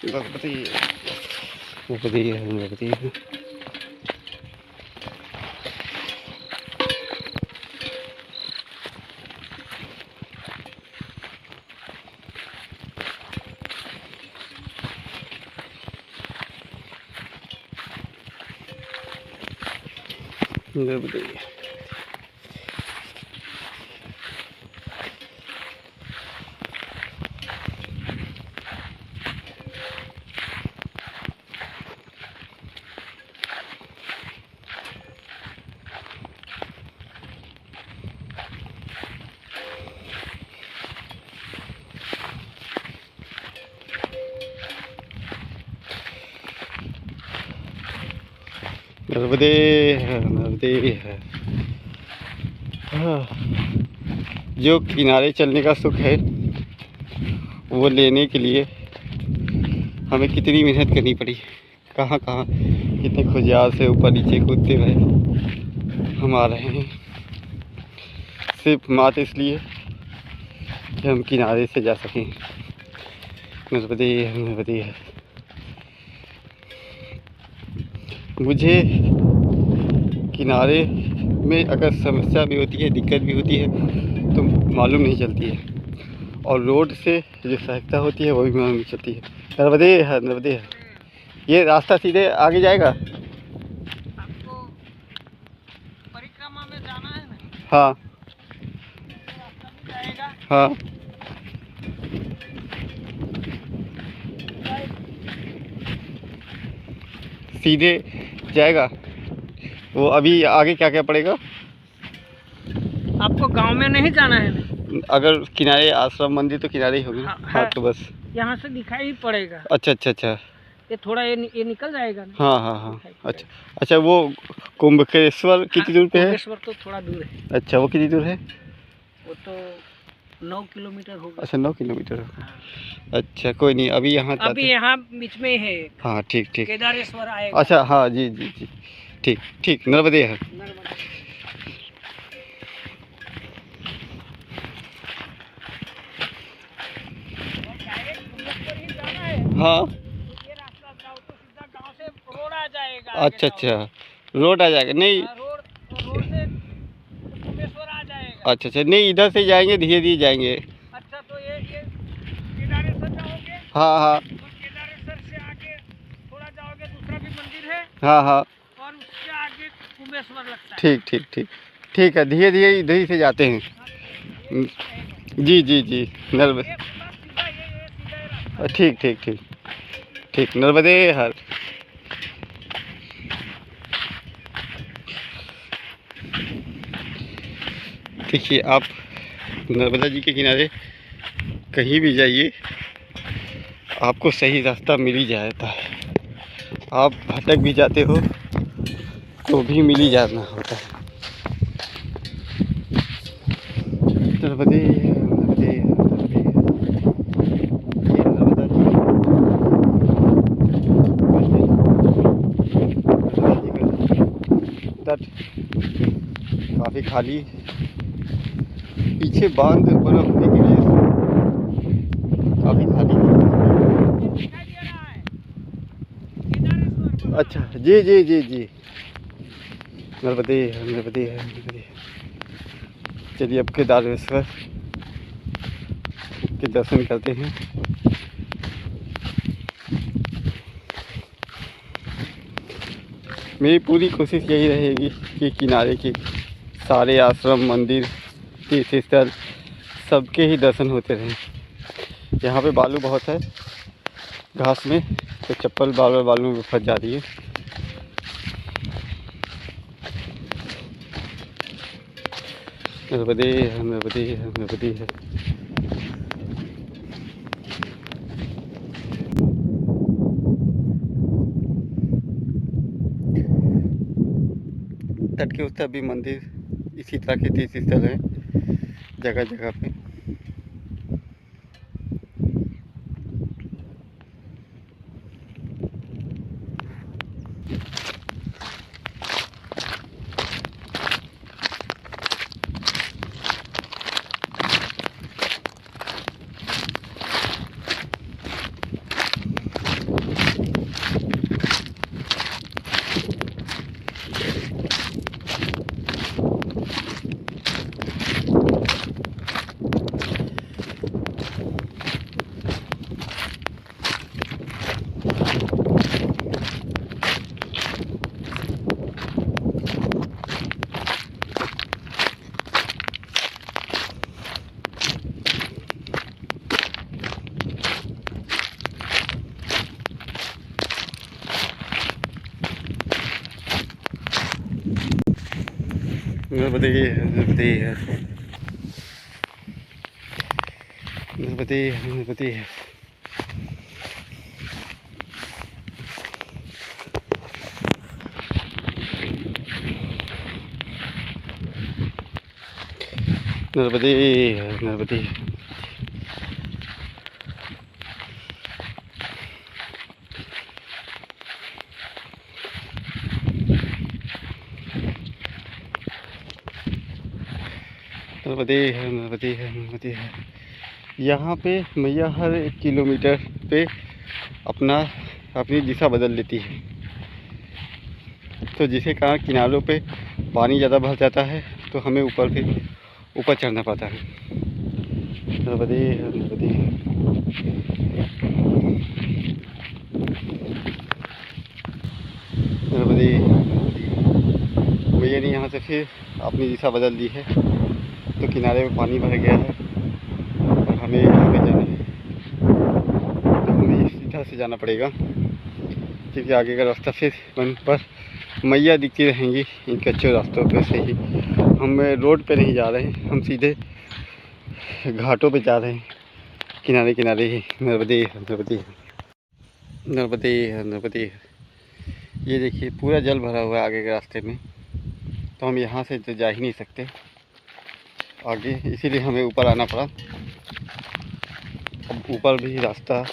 नर्मदे है, नर्मदे है। नर्मदे नर्मदे है, नर्मदे है। जो किनारे चलने का सुख है वो लेने के लिए हमें कितनी मेहनत करनी पड़ी। कहाँ कहाँ कितने खुजियार से ऊपर नीचे कूदते रहे हम आ रहे हैं, सिर्फ मात्र इसलिए कि हम किनारे से जा सकें। नर्मदे है, नर्मदे है। मुझे किनारे में अगर समस्या भी होती है, दिक्कत भी होती है तो मालूम नहीं चलती है, और रोड से जो सहायता होती है वो भी मालूम नहीं चलती है। नर्मदे है, नर्मदे है। ये रास्ता सीधे आगे जाएगा। आपको परिक्रमा में जाना है ना, हाँ रास्ता भी जाएगा। हाँ सीधे जाएगा। वो अभी आगे क्या क्या पड़ेगा? आपको गांव में नहीं जाना है। अगर किनारे आश्रम मंदिर तो किनारे ही होगी। हाँ, हाँ तो बस यहाँ से दिखाई पड़ेगा। अच्छा अच्छा अच्छा। ये थोड़ा ये निकल जाएगा ना। हाँ हाँ हाँ अच्छा अच्छा। वो कुंभकेश्वर कितनी दूर पे है? कुंभकेश्वर तो थोड़ा दूर है। अच्छा वो कितनी दूर है? वो तो 9 किलोमीटर होगा। अच्छा 9 किलोमीटर होगा। अच्छा कोई नहीं, अभी यहाँ अभी यहाँ बीच में है। हाँ ठीक ठीक। केदारेश्वर आएगा। अच्छा हाँ जी जी जी ठीक ठीक। नर्मदे है। हाँ ये रास्ता जाओ तो सीधा गांव से रोड आ जाएगा। अच्छा अच्छा रोड आ जाएगा। नहीं रोड से कुंभेश्वर आ जाएगा। अच्छा अच्छा नहीं, इधर से जाएंगे, धीरे धीरे जाएंगे। अच्छा तो ये केदारेश्वर जाओगे। हाँ हाँ तो केदारेश्वर से आगे थोड़ा जाओगे, दूसरा भी मंदिर है। हाँ हाँ और उससे आगे कुंभेश्वर लगता है। ठीक ठीक ठीक ठीक है। धीरे धीरे इधर ही से जाते हैं। जी जी जी नर्मदे। ये सीधा रास्ता। ठीक ठीक ठीक ठीक। नर्मदे हर। देखिए आप नर्मदा जी के किनारे कहीं भी जाइए आपको सही रास्ता मिल ही जाता है। आप भटक भी जाते हो तो भी मिल ही जाना होता है। नर्मदे नर्मदे नर्मदे। ये नर्मदा जी तट काफ़ी खाली, पीछे बांध बना होने की वजह से काफ़ी खाली दिखाई दे रहा है केदारेश्वर। है। अच्छा जी जी जी जी नर्मदे है, नर्मदे है, नर्मदे है। चलिए अब केदारेश्वर के दर्शन करते हैं। मेरी पूरी कोशिश यही रहेगी कि किनारे के सारे आश्रम, मंदिर, तीर्थ स्थल सबके ही दर्शन होते रहें। यहाँ पे बालू बहुत है घास में, तो चप्पल बार बार बालू में फंस जा रही है। नर्मदे है, नर्मदे है, नर्मदे है। तट के उस तरफ भी मंदिर इसी तरह के तीर्थ स्थल हैं जगह जगह पे। नर्मदे है, नर्मदे है, नर्मदे है, नर्मदे है। नर्मदे है, नर्मदे है। नर्मदे है, नर्मदे है, नर्मदे है। यहाँ पे मैया हर 1 किलोमीटर पे अपनी दिशा बदल लेती है, तो जिसके कारण किनारों पे पानी ज़्यादा भर जाता है, तो हमें ऊपर चढ़ना पड़ता है। नर्मदे है, नर्मदे है। नर्मदे मैया ने यहाँ से फिर अपनी दिशा बदल दी है, तो किनारे में पानी भर गया है और हमें यहाँ पे जाना है। तो हमें इसी तरह से जाना पड़ेगा, क्योंकि आगे का रास्ता फिर वन पर मैया दिखती रहेंगी इन कच्चे रास्तों पे से ही। हम रोड पे नहीं जा रहे हैं, हम सीधे घाटों पे जा रहे हैं, किनारे किनारे ही। नर्मदे है, नर्मदे है, नर्मदे है, नर्मदे है। ये देखिए पूरा जल भरा हुआ है आगे के रास्ते में, तो हम यहाँ से तो जा ही नहीं सकते आगे, इसीलिए हमें ऊपर आना पड़ा। अब ऊपर भी रास्ता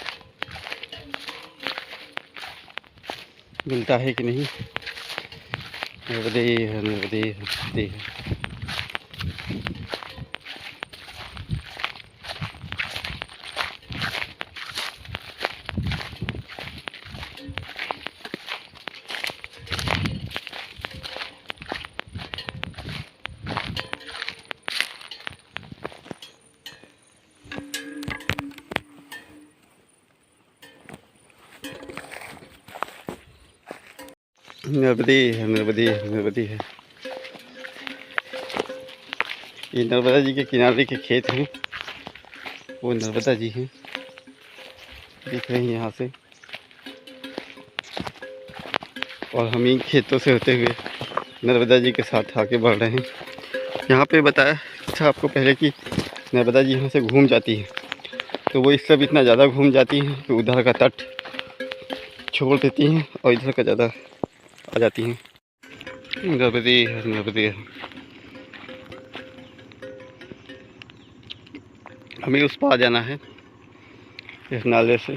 मिलता है कि नहीं। नर्मदे है, नर्मदे है, नर्मदे है। नर्मदे है, नर्मदे है, नर्मदे है। ये नर्मदा जी के किनारे के खेत हैं, वो नर्मदा जी हैं, दिख रही हैं यहाँ से। और हम इन खेतों से होते हुए नर्मदा जी के साथ आगे बढ़ रहे हैं। यहाँ पे बताया था आपको पहले कि नर्मदा जी यहाँ से घूम जाती है, तो वो इस सब इतना ज़्यादा घूम जाती हैं कि उधर का तट छोड़ देती हैं और इधर का ज़्यादा आ जाती हैं। नर्मदे है, नर्मदे है। हमें उस पार जाना है, इस नाले से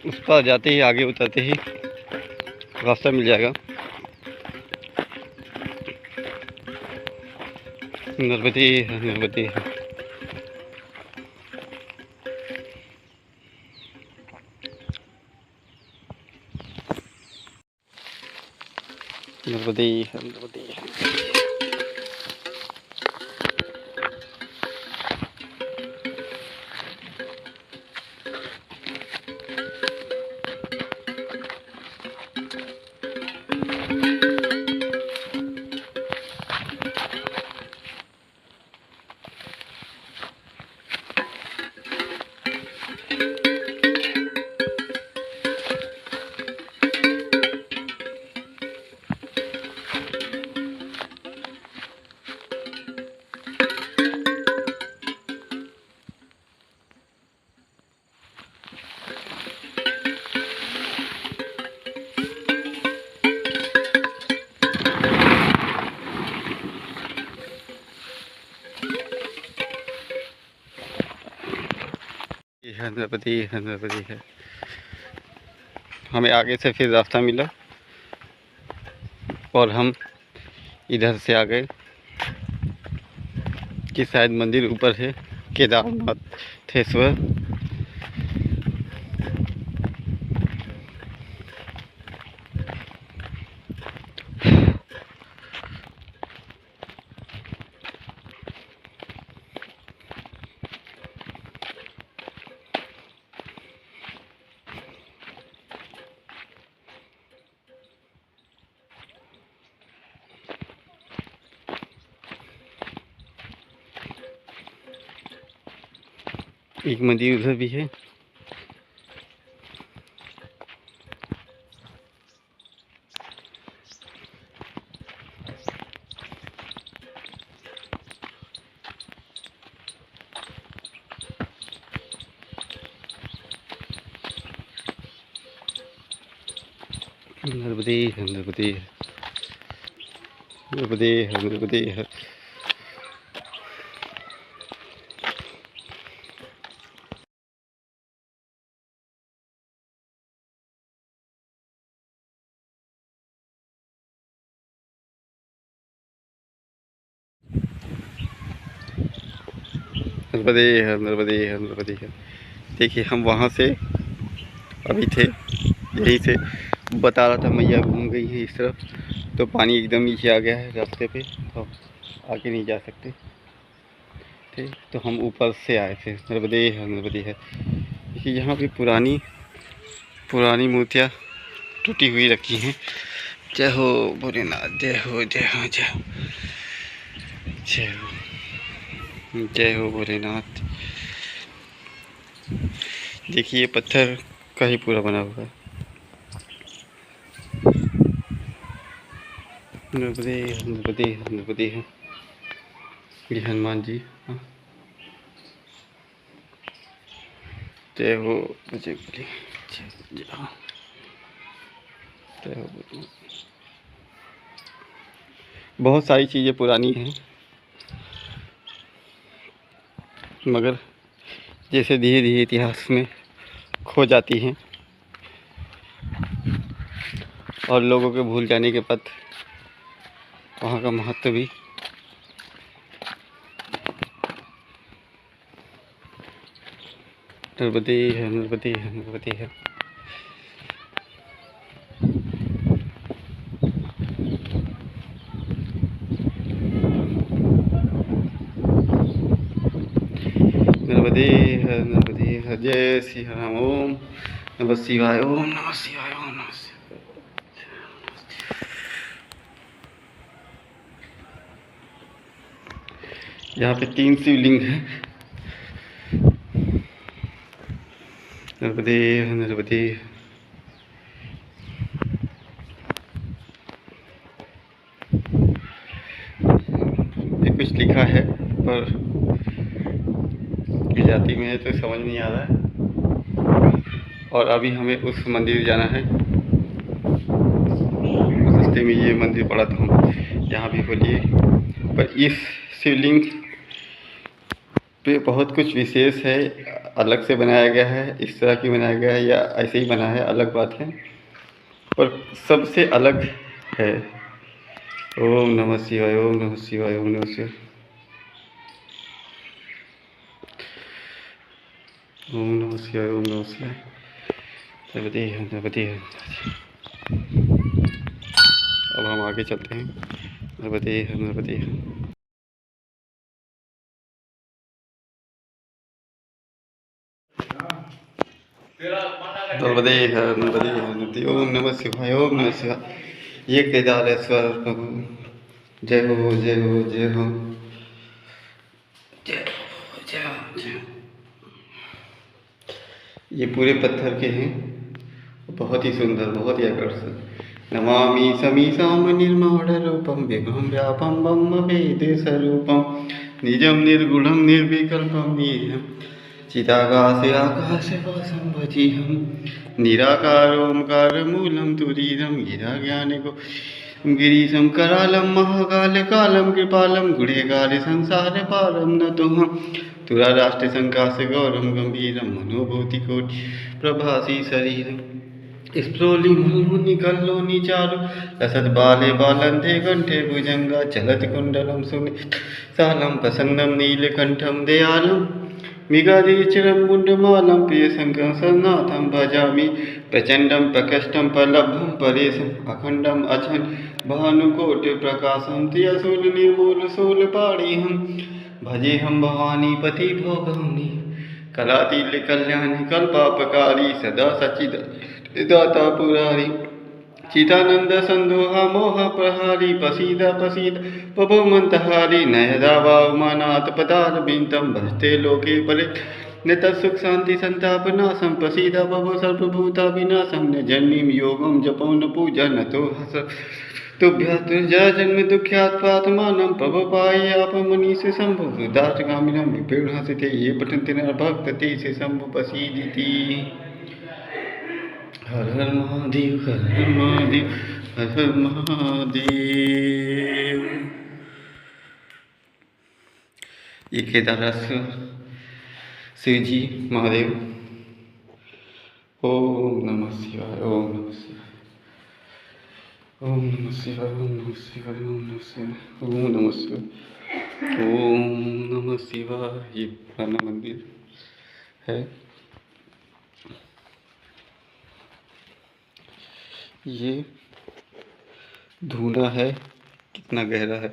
उस पार जाते ही आगे उतरते ही रास्ता मिल जाएगा। नर्मदे है, नर्मदे है। नर्मदे नर्मदे। ये है नर्मदे है। हमें आगे से फिर रास्ता मिला और हम इधर से आ गए कि शायद मंदिर ऊपर है, केदारनाथेश्वर। एक मंदिर उधर भी है। नर्मदे नर्मदे नर्मदे नर्मदे है। नर्मदे है। देखिए हम वहाँ से अभी थे, यहीं से बता रहा था मैया घूम गई है इस तरफ, तो पानी एकदम नीचे आ गया है रास्ते पे, तो आगे नहीं जा सकते थे, तो हम ऊपर से आए थे। नर्मदे है। देखिए यहाँ पे पुरानी पुरानी मूर्तियाँ टूटी हुई रखी हैं। जय हो भोलेनाथ, जय हो जय हो जय हो जय हो जय हो भोलेनाथ। देखिए पत्थर का ही पूरा बना हुआ है। नर्मदे है। ये हनुमान जी। हाँ। जय हो बजरंगबली, जय हो जय हो। बहुत सारी चीज़ें पुरानी हैं, मगर जैसे धीरे धीरे इतिहास में खो जाती हैं और लोगों के भूल जाने के बाद वहाँ का महत्व भी नर्मदे है। नर्मदे है। जय श्री राम। ओम नमः शिवाय, ओम नमः शिवाय, ओम नमः शिवाय। यहाँ पे 3 शिवलिंग हैं। नर्मदे ये कुछ लिखा है पर गुजराती में है तो समझ नहीं आ रहा है। और अभी हमें उस मंदिर जाना है। रास्ते में ये मंदिर पड़ा तो हम यहाँ भी बोलिए, पर इस शिवलिंग पे बहुत कुछ विशेष है, अलग से बनाया गया है। इस तरह की बनाया गया है या ऐसे ही बना है अलग बात है, पर सबसे अलग है। ओम नमः शिवाय, ओम नमः शिवाय, ओम नमः शिवाय, ओम नमः शिवाय, ओम नमः शिवाय। नर्मदे अब हम आगे चलते हैं। नर्मदे है, नर्मदे है। नर्मदे है, नर्मदे है, नर्मदे। ओम नमः शिवाय, ओम नमः शिवाय। ये केदारेश्वर प्रभु, जय हो, जय हो, जय हो, जय हो, जय हो, जय हो। ये पूरे पत्थर के हैं, बहुत ही सुंदर, बहुत ही आकर्षक। नमामि समीसाम निर्माण रूपम विभम व्यापम ब्रह्म वेद स्वरूपम निजम निर्गुणम निर्विकल्पम निजम चिदाकाशे आकाशे वासं भजेऽहं निराकारोऽकार मूलं तुरीरं गिरा ज्ञानिको गिरीशं करालं महाकालकालं कृपालं गुणेगारे संसारपारं नतोऽहं तुराराष्ट्रसङ्कास्य गौरं गम्भीरं मनोभूतिकोटि प्रभासी शरीरम् स्फुलिङ्गमुनिकल्लोनि चारु लसद्बाले बालन्ते कण्ठे भुजङ्गा चलत्कुण्डलं सुनिशालं प्रसन्नं नीलकण्ठं दयालं मृगादिचिरं मुण्डमालं प्रियशङ्करं सन्नाथं भजामि प्रचण्डं प्रकृष्टं प्रलब्धं परेशम् अखण्डम् अचण्ड भानुकोटिप्रकाशं त्रिशूलनिर्मूलशूलपाणिहं भजेऽहं भवानीपति भोगानि कलातिलकल्याणि कल्पापकारी सदा सच्चिदाता पुरारी चिदानंद संदोहा मोह प्रहारी पसीद पसीद पवमंतहारी नयदा वामानाथ पदार बिंतम भजते लोके परे नित सुख शांति संताप नाशम पसीद पव सर्वभूता विनाशम न जन्मीम योगम जपो न पूजा न तो हस तुभ्यस्त जय जन्म दुख्यात्मात्मानं पव पाई आप मनीष शंभु दासगामिनं विपेण हसिते ये पठन्ति नर भक्त ते से शंभु पसीदिति। हर हर महादेव, हर हर महादेव, हर हर महादेव। ये केदारेश्वर शिव जी महादेव। ओम नमः शिवाय, ओम नमः शिवाय, ओम नमः शिवाय, ओम नमः शिवाय, ओम नमः शिवाय, ओम नमः शिवाय, ओम नमः शिवाय। ये पुराना मंदिर है। ये धुआं है, कितना गहरा है।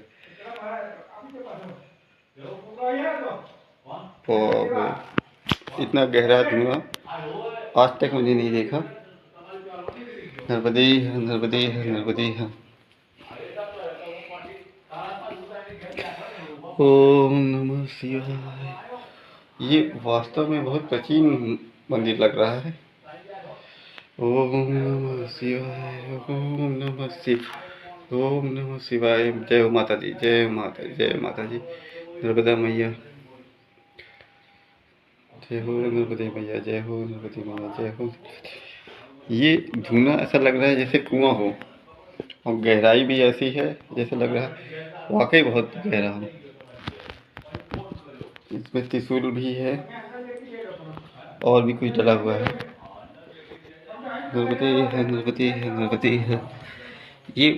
और इतना गहरा धुआं आज तक मुझे नहीं देखा। नर्मदे है, नर्मदे है, नर्मदे है। ओम नमः शिवाय। ये वास्तव में बहुत प्राचीन मंदिर लग रहा है। ओम नमः शिवाय, ओम नमः शिवाय, ओम नमः शिवाय। जय हो माता जी, जय माता, जय माता जी, नर्मदा मैया, जय हो नर्मदे मैया, जय हो नर्मदे मैया, जय हो। ये धुआं ऐसा लग रहा है जैसे कुआं हो, और गहराई भी ऐसी है जैसे लग रहा है वाकई बहुत गहरा हो। इसमें त्रिशूल भी है और भी कुछ डला हुआ है। नर्मदे है, नर्मदे है, नर्मदे है। ये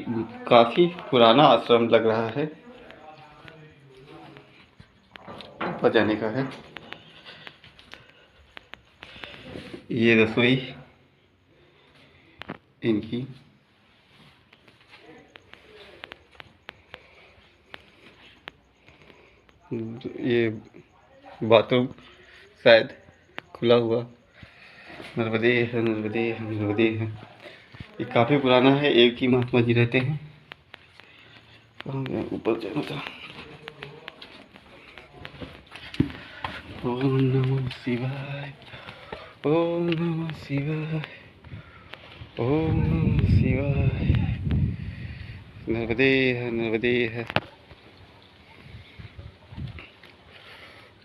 काफी पुराना आश्रम लग रहा है, ऊपर जाने का है। ये रसोई इनकी, ये बाथरूम शायद खुला हुआ। नर्मदे है, नर्मदे है, नर्मदे है। ये काफ़ी पुराना है। एक ही महात्मा जी रहते हैं। ऊपर जाना था। ओम नमः शिवाय, ओम नमः शिवाय, ओम नमः शिवाय। नर्मदे है, नर्मदे है।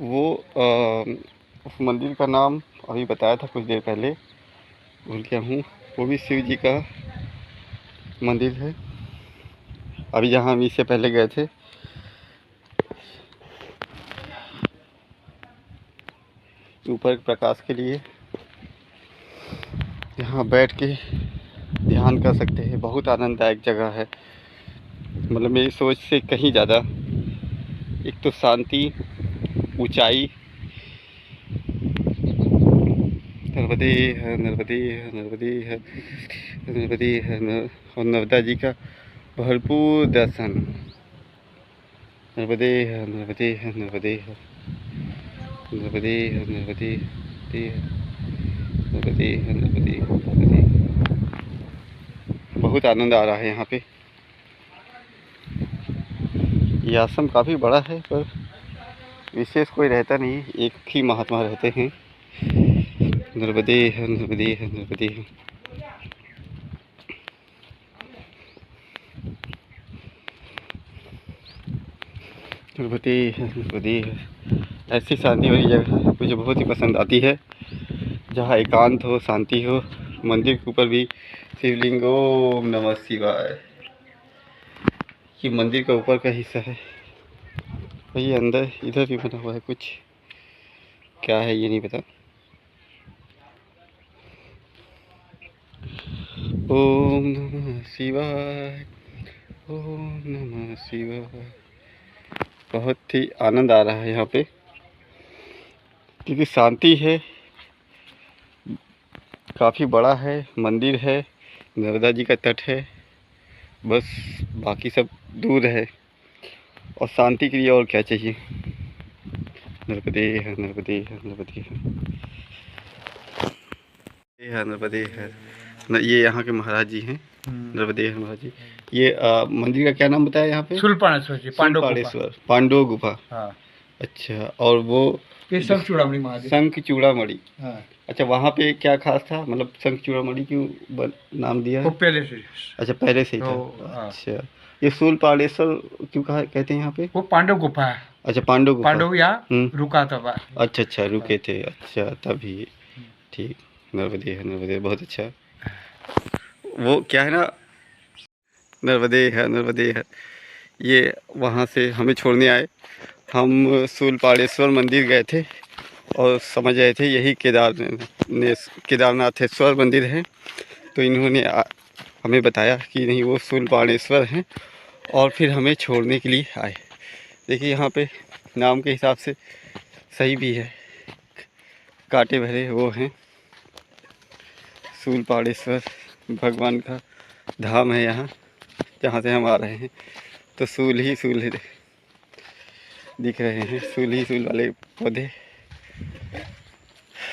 वो उस मंदिर का नाम अभी बताया था कुछ देर पहले, भूल गया हूँ। वो भी शिव जी का मंदिर है। अभी जहाँ हम इससे पहले गए थे, ऊपर प्रकाश के लिए यहाँ बैठ के ध्यान कर सकते हैं। बहुत आनंददायक जगह है, मतलब मेरी सोच से कहीं ज़्यादा। एक तो शांति, ऊंचाई। नर्मदे है, नर्मदे है, नर्मदे है, नर्मदे है। और नर्मदा जी का भरपूर दर्शन। नर्मदे है, नर्मदे है, नर्मदे है, नर्मदे है, नर्मदे है, नर्मदे है, नर्मदे है, नर्मदे है। बहुत आनंद आ रहा है यहाँ पे। ये आश्रम काफ़ी बड़ा है, पर विशेष कोई रहता नहीं, एक ही महात्मा रहते हैं। नर्मदे है, नर्मदे है, नर्मदे है। नर्मदे है, नर्मदे है। ऐसी शांति वाली जगह मुझे बहुत ही पसंद आती है, जहाँ एकांत हो, शांति हो। मंदिर के ऊपर भी शिवलिंग, ओम नमः शिवाय। ये मंदिर का ऊपर का हिस्सा है। ये अंदर इधर भी बना हुआ है कुछ, क्या है ये नहीं पता। ओम नमः शिवाय, ओम नमः शिवाय। बहुत ही आनंद आ रहा है यहाँ पे, क्योंकि शांति है, काफ़ी बड़ा है, मंदिर है, नर्मदा जी का तट है, बस बाकी सब दूर है। और शांति के लिए और क्या चाहिए। नर्मदे है, नर्मदे है, नर्मदे है, नर्मदे है। ये यहाँ के महाराज जी हैं, नर्मदे है महाराज जी। ये मंदिर का क्या नाम बताया यहाँ पे? शूलपाणेश्वर जी, शूलपाणेश्वर, पांडव गुफा। हाँ, अच्छा, और वो ये शंख चूड़ामणि महादेव। शंख चूड़ामणि। हाँ, अच्छा, वहाँ पे क्या खास था, मतलब शंख चूड़ामणि क्यों नाम दिया वो है? पहले से अच्छा, पहले से ही था। हाँ। अच्छा, ये शूलपाणेश्वर क्यों कहा कहते हैं यहाँ पे? वो पांडव गुफा है। अच्छा, पांडव गुफा। पांडव यहाँ हम्म। रुका था अच्छा अच्छा, रुके थे, अच्छा तभी। ठीक। नर्मदे है, नर्मदे, बहुत अच्छा। वो क्या है ना, नर्मदे है, नर्मदे है। ये वहाँ से हमें छोड़ने आए। हम शूलपाणेश्वर मंदिर गए थे और समझ रहे थे यही केदारनाथेश्वर मंदिर है। तो इन्होंने हमें बताया कि नहीं, वो शूलपाणेश्वर हैं, और फिर हमें छोड़ने के लिए आए। देखिए यहाँ पे नाम के हिसाब से सही भी है, कांटे भरे वो हैं। शूलपाणेश्वर भगवान का धाम है यहाँ, जहाँ से हम आ रहे हैं। तो सूल ही सूल दिख रहे हैं, सूल ही सूल वाले पौधे।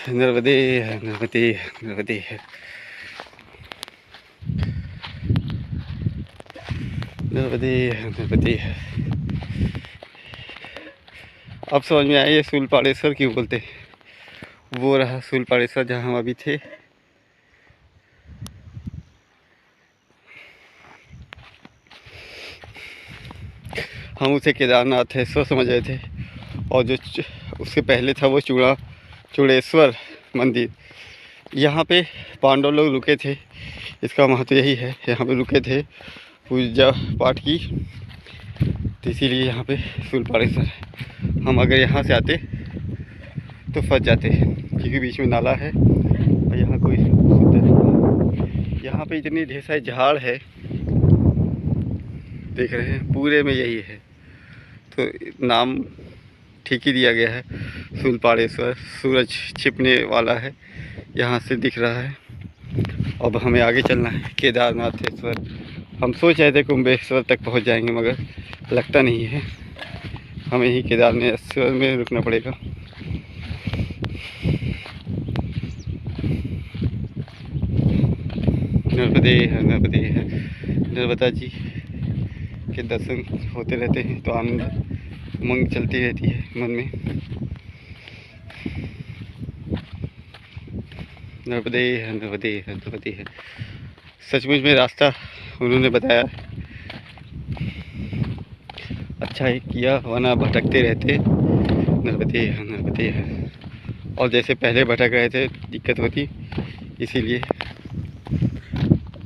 नर्मदे है, नर्मदे है, नर्मदे है, नर्मदे है, नर्मदे है। अब समझ में आया ये शूलपाणेश्वर क्यों बोलते हैं। वो रहा शूलपाणेश्वर जहाँ हम अभी थे। हम उसे केदारनाथेश्वर समझ रहे थे, और जो उसके पहले था वो चूड़ेश्वर मंदिर। यहाँ पे पांडव लोग रुके थे, इसका महत्व यही है। यहाँ पे रुके थे पूजा पाठ की, तो इसीलिए यहाँ पे शूलपाणेश्वर है। हम अगर यहाँ से आते तो फंस जाते, क्योंकि बीच में नाला है और यहाँ कोई सुंदर नहीं। यहाँ पे इतनी ढेर सारी झाड़ है, देख रहे हैं, पूरे में यही है। तो नाम ठीक ही दिया गया है, शूलपाणेश्वर। सूरज छिपने वाला है, यहाँ से दिख रहा है। अब हमें आगे चलना है केदारनाथेश्वर। हम सोच रहे थे कुंभेश्वर तक पहुँच जाएंगे, मगर लगता नहीं है, हमें ही केदारनाथेश्वर में रुकना पड़ेगा। नर्मदे है, नर्मदे है। नर्मदा जी के दर्शन होते रहते हैं तो आनंद उमंग चलती रहती है मन में। नर्मदे है, नर्मदे है, नर्मदे है। सचमुच में रास्ता उन्होंने बताया, अच्छा ही किया, वरना भटकते रहते। नर्मदे है, नर्मदे है। और जैसे पहले भटक रहे थे, दिक्कत होती, इसीलिए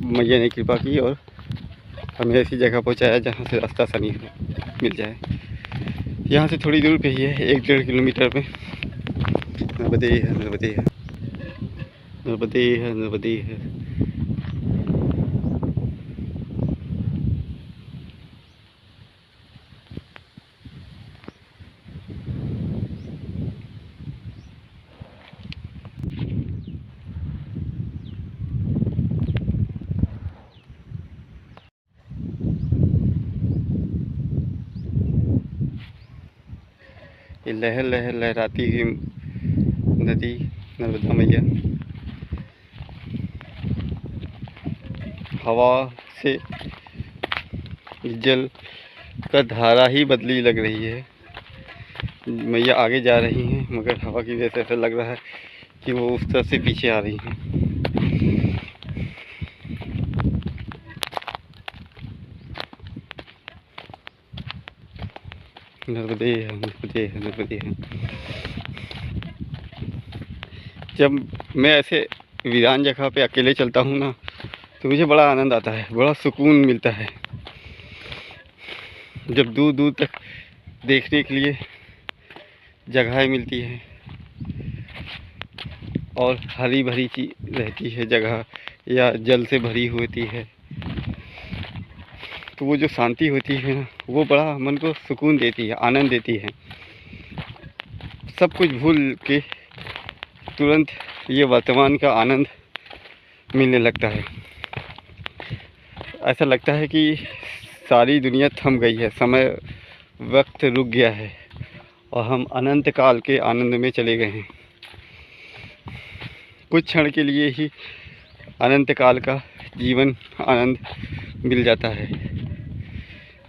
मैया ने कृपा की और हमें ऐसी जगह पहुंचाया जहां से रास्ता आसानी मिल जाए। यहाँ से थोड़ी दूर पे ही है, 1-1.5 किलोमीटर पे। नर्मदे है, नर्मदे है, नर्मदे है, नर्मदे है। ये लहर लहर लहराती हुई नदी नर्मदा मैया हवा से जल का धारा ही बदली लग रही है। मैया आगे जा रही हैं मगर हवा की वजह से ऐसा लग रहा है कि वो उस तरह से पीछे आ रही हैं। नर्मदे है, नर्मदे है, नर्मदे है। जब मैं ऐसे वीरान जगह पे अकेले चलता हूँ ना तो मुझे बड़ा आनंद आता है, बड़ा सुकून मिलता है। जब दूर दूर तक देखने के लिए जगहें मिलती हैं और हरी भरी चीज रहती है जगह या जल से भरी होती है तो वो जो शांति होती है ना वो बड़ा मन को सुकून देती है, आनंद देती है। सब कुछ भूल के तुरंत ये वर्तमान का आनंद मिलने लगता है। ऐसा लगता है कि सारी दुनिया थम गई है, समय वक्त रुक गया है और हम अनंत काल के आनंद में चले गए हैं। कुछ क्षण के लिए ही अनंत काल का जीवन आनंद मिल जाता है।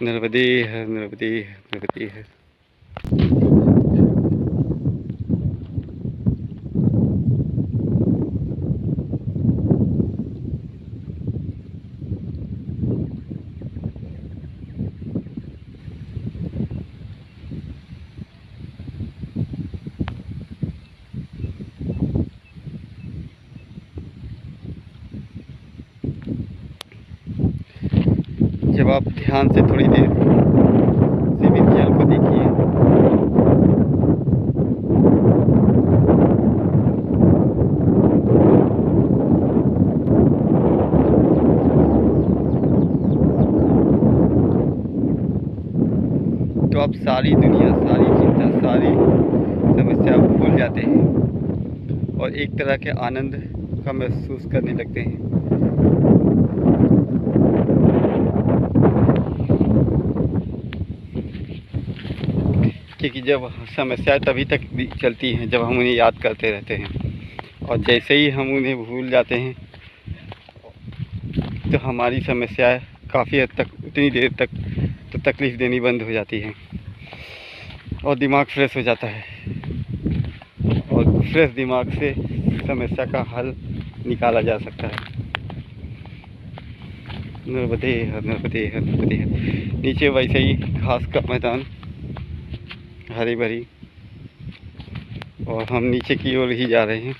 नर्मदे है, नर्मदे है, नर्मदे है। जब आप ध्यान से थोड़ी देर से भी जल को देखिए तो आप सारी दुनिया, सारी चिंता, सारी समस्या भूल जाते हैं और एक तरह के आनंद का महसूस करने लगते हैं। क्योंकि जब समस्याएं तभी तक चलती हैं जब हम उन्हें याद करते रहते हैं और जैसे ही हम उन्हें भूल जाते हैं तो हमारी समस्याएं काफ़ी हद तक, उतनी देर तक तो तकलीफ़ देनी बंद हो जाती हैं और दिमाग फ्रेश हो जाता है और फ्रेश दिमाग से समस्या का हल निकाला जा सकता है। नर्मदे है, नर्मदे है, नर्मदे है। नीचे वैसे ही घास का मैदान, हरी भरी, और हम नीचे की ओर ही जा रहे हैं।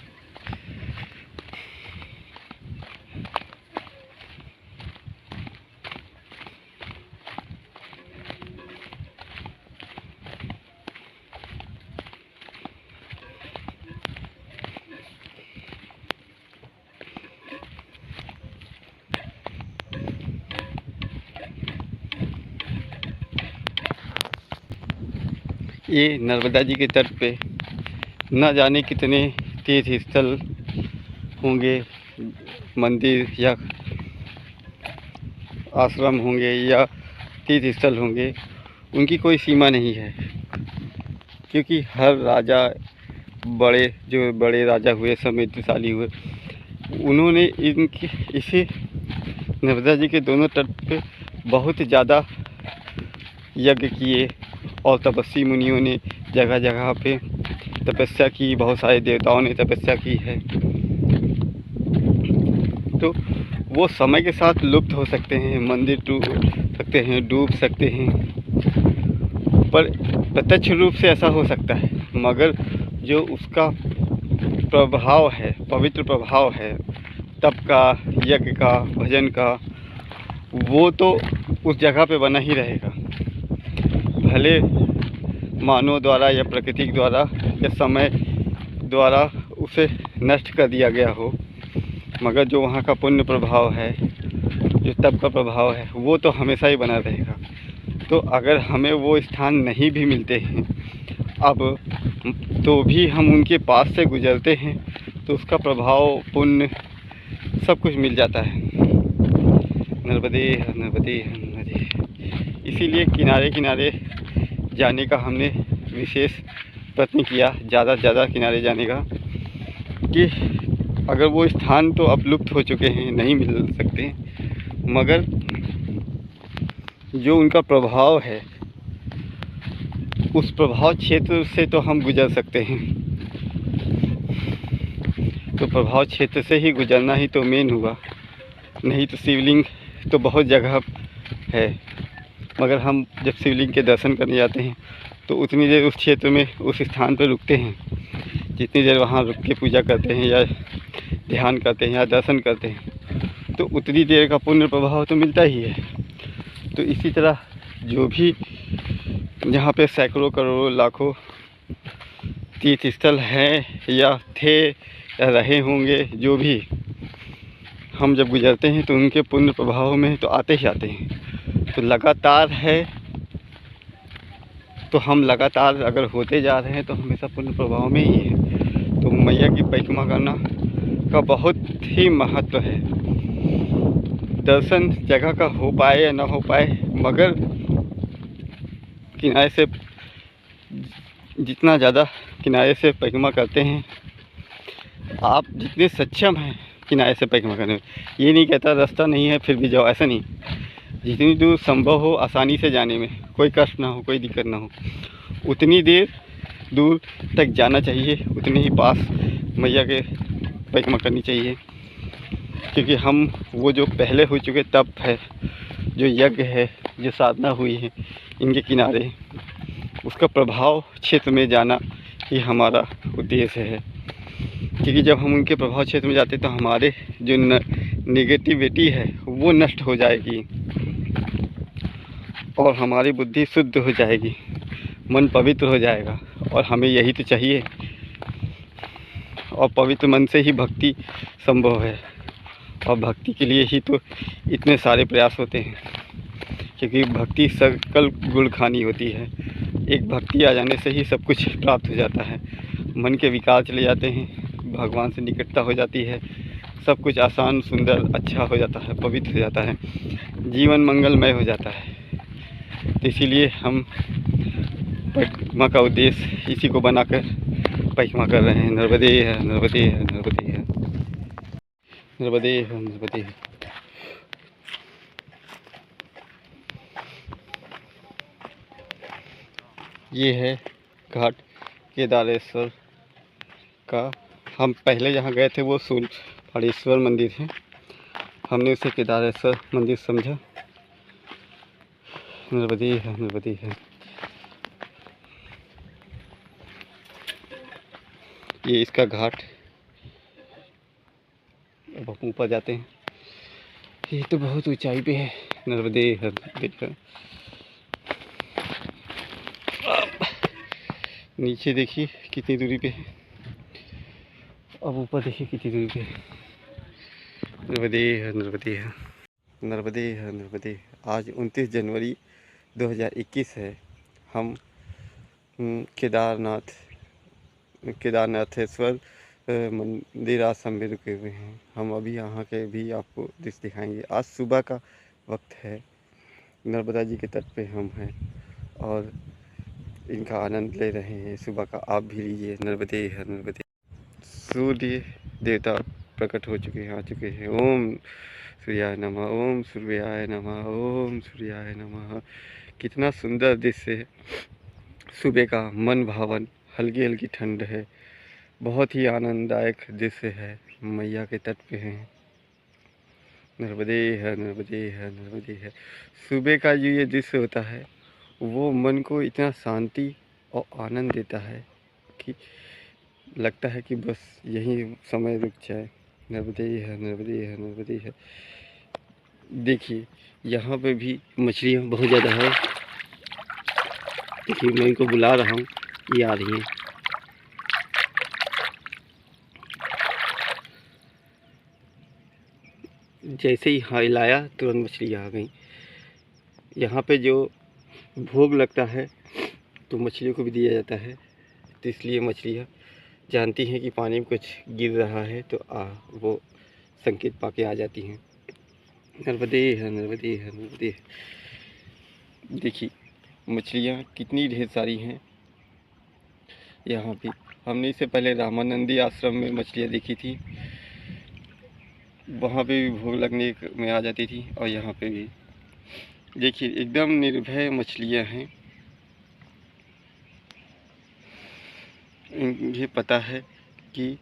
ये नर्मदा जी के तट पे न जाने कितने तीर्थ स्थल होंगे, मंदिर या आश्रम होंगे या तीर्थ स्थल होंगे, उनकी कोई सीमा नहीं है। क्योंकि हर राजा, जो बड़े राजा हुए, समृद्धशाली हुए, उन्होंने इसे नर्मदा जी के दोनों तट पे बहुत ज़्यादा यज्ञ किए और तपस्वी मुनियों ने जगह जगह पे तपस्या की, बहुत सारे देवताओं ने तपस्या की है। तो वो समय के साथ लुप्त हो सकते हैं, मंदिर टूट सकते हैं, डूब सकते हैं, पर प्रत्यक्ष रूप से ऐसा हो सकता है, मगर जो उसका प्रभाव है, पवित्र प्रभाव है तप का, यज्ञ का, भजन का, वो तो उस जगह पे बना ही रहेगा। भले मानव द्वारा या प्रकृति द्वारा या समय द्वारा उसे नष्ट कर दिया गया हो, मगर जो वहाँ का पुण्य प्रभाव है, जो तप का प्रभाव है, वो तो हमेशा ही बना रहेगा। तो अगर हमें वो स्थान नहीं भी मिलते हैं अब, तो भी हम उनके पास से गुजरते हैं तो उसका प्रभाव, पुण्य, सब कुछ मिल जाता है। नर्मदे नर्मदे नर्मदे। इसीलिए किनारे किनारे जाने का हमने विशेष प्रयत्न किया ज़्यादा से ज़्यादा किनारे जाने का, कि अगर वो स्थान तो अब लुप्त हो चुके हैं, नहीं मिल सकते, मगर जो उनका प्रभाव है उस प्रभाव क्षेत्र से तो हम गुजर सकते हैं। तो प्रभाव क्षेत्र से ही गुजरना ही तो मेन हुआ, नहीं तो शिवलिंग तो बहुत जगह है, मगर हम जब शिवलिंग के दर्शन करने जाते हैं तो उतनी देर उस क्षेत्र में उस स्थान पर रुकते हैं, जितनी देर वहाँ रुक के पूजा करते हैं या ध्यान करते हैं या दर्शन करते हैं, तो उतनी देर का पुण्य प्रभाव तो मिलता ही है। तो इसी तरह जो भी जहाँ पे सैकड़ों करोड़ों लाखों तीर्थ स्थल हैं या थे या रहे होंगे, जो भी हम जब गुजरते हैं तो उनके पुण्य प्रभाव में तो आते ही आते हैं। तो लगातार है, तो हम लगातार अगर होते जा रहे हैं तो हमेशा पुण्य प्रभाव में ही है। तो मैया की परिक्रमा करना का बहुत ही महत्व है। दर्शन जगह का हो पाए या ना हो पाए, मगर किनारे से जितना ज़्यादा किनारे से परिक्रमा करते हैं, आप जितने सक्षम हैं किनारे से परिक्रमा करने में, ये नहीं कहता रास्ता नहीं है फिर भी जाओ, ऐसा नहीं। जितनी दूर संभव हो आसानी से जाने में, कोई कष्ट ना हो, कोई दिक्कत ना हो, उतनी देर दूर तक जाना चाहिए, उतने ही पास मैया के परिक्रमा करनी चाहिए। क्योंकि हम वो जो पहले हो चुके तप है, जो यज्ञ है, जो साधना हुई है इनके किनारे, उसका प्रभाव क्षेत्र में जाना ही हमारा उद्देश्य है। क्योंकि जब हम उनके प्रभाव क्षेत्र में जाते तो हमारे जो नेगेटिविटी है वो नष्ट हो जाएगी और हमारी बुद्धि शुद्ध हो जाएगी, मन पवित्र हो जाएगा। और हमें यही तो चाहिए, और पवित्र मन से ही भक्ति संभव है, और भक्ति के लिए ही तो इतने सारे प्रयास होते हैं। क्योंकि भक्ति सकल गुण खानी होती है, एक भक्ति आ जाने से ही सब कुछ प्राप्त हो जाता है। मन के विकार चले जाते हैं, भगवान से निकटता हो जाती है, सब कुछ आसान, सुंदर, अच्छा हो जाता है, पवित्र हो जाता है, जीवन मंगलमय हो जाता है। तो इसीलिए हम परिक्रमा का उद्देश्य इसी को बनाकर परिक्रमा कर रहे हैं। नर्मदे है, नर्मदे है, नर्मदे है, नर्मदे है, नर्मदे है। ये है घाट केदारेश्वर का। हम पहले जहाँ गए थे वो शूलपाणेश्वर मंदिर है, हमने उसे केदारेश्वर मंदिर समझा। नर्मदे है, नर्मदे है। ये इसका घाट, अब हम ऊपर जाते हैं, ये तो बहुत ऊंचाई पे है। नर्मदे है, नर्मदे है। नीचे देखिए कितनी दूरी पे है, अब ऊपर देखिए कितनी दूरी पे है। नर्मदे है, नर्मदे है, नर्मदे है, नर्मदे। आज 29 जनवरी 2021 है। हम केदारनाथेश्वर मंदिर आश्रम में रुके हुए हैं। हम अभी यहाँ के भी आपको दृश्य दिखाएंगे। आज सुबह का वक्त है, नर्मदा जी के तट पे हम हैं और इनका आनंद ले रहे हैं सुबह का। आप भी लीजिए। नर्मदे है, नर्मदे। सूर्य देवता प्रकट हो चुके हैं, आ चुके हैं। ओम सूर्याय नमः, ओम सूर्याय नमः, ओम सूर्याय नमः। कितना सुंदर दृश्य है सुबह का, मन भावन, हल्की हल्की ठंड है, बहुत ही आनंददायक दृश्य है। मैया के तट पे हैं। नर्मदे है, नर्मदे है, नर्मदे है। सुबह का जो ये दृश्य होता है वो मन को इतना शांति और आनंद देता है कि लगता है कि बस यहीं समय रुक जाए। नर्मदे है, नर्मदे है, नर्मदे है। देखिए यहाँ पे भी मछलियाँ बहुत ज़्यादा है। देखिए मैं इनको बुला रहा हूँ, ये आ रही हैं। जैसे ही हिलाया तुरंत मछली आ गई। यहाँ पे जो भोग लगता है तो मछलियों को भी दिया जाता है, तो इसलिए मछलियाँ जानती हैं कि पानी में कुछ गिर रहा है तो वो संकेत पाके आ जाती हैं। नर्मदे है, नर्मदे है, नर्मदे है। देखिए मछलियाँ कितनी ढेर सारी हैं। यहाँ भी हमने इससे पहले रामानंदी आश्रम में मछलियाँ देखी थी, वहाँ पे भी भूख लगने में आ जाती थी, और यहाँ पे भी देखिए एकदम निर्भय मछलियाँ हैं। ये पता है कि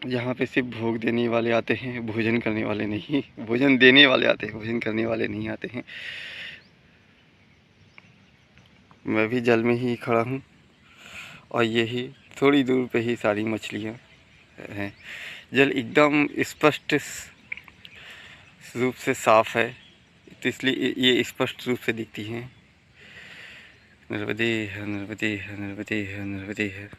यहाँ पे सिर्फ भोग देने वाले आते हैं, भोजन करने वाले नहीं। भोजन देने वाले आते हैं, भोजन करने वाले नहीं आते हैं। मैं भी जल में ही खड़ा हूँ, और यही थोड़ी दूर पे ही सारी मछलियाँ हैं। जल एकदम स्पष्ट रूप से साफ है, तो इसलिए ये स्पष्ट रूप से दिखती हैं। नर्मदे है, नर्मदे है, नर्मदे है, नर्मदे है।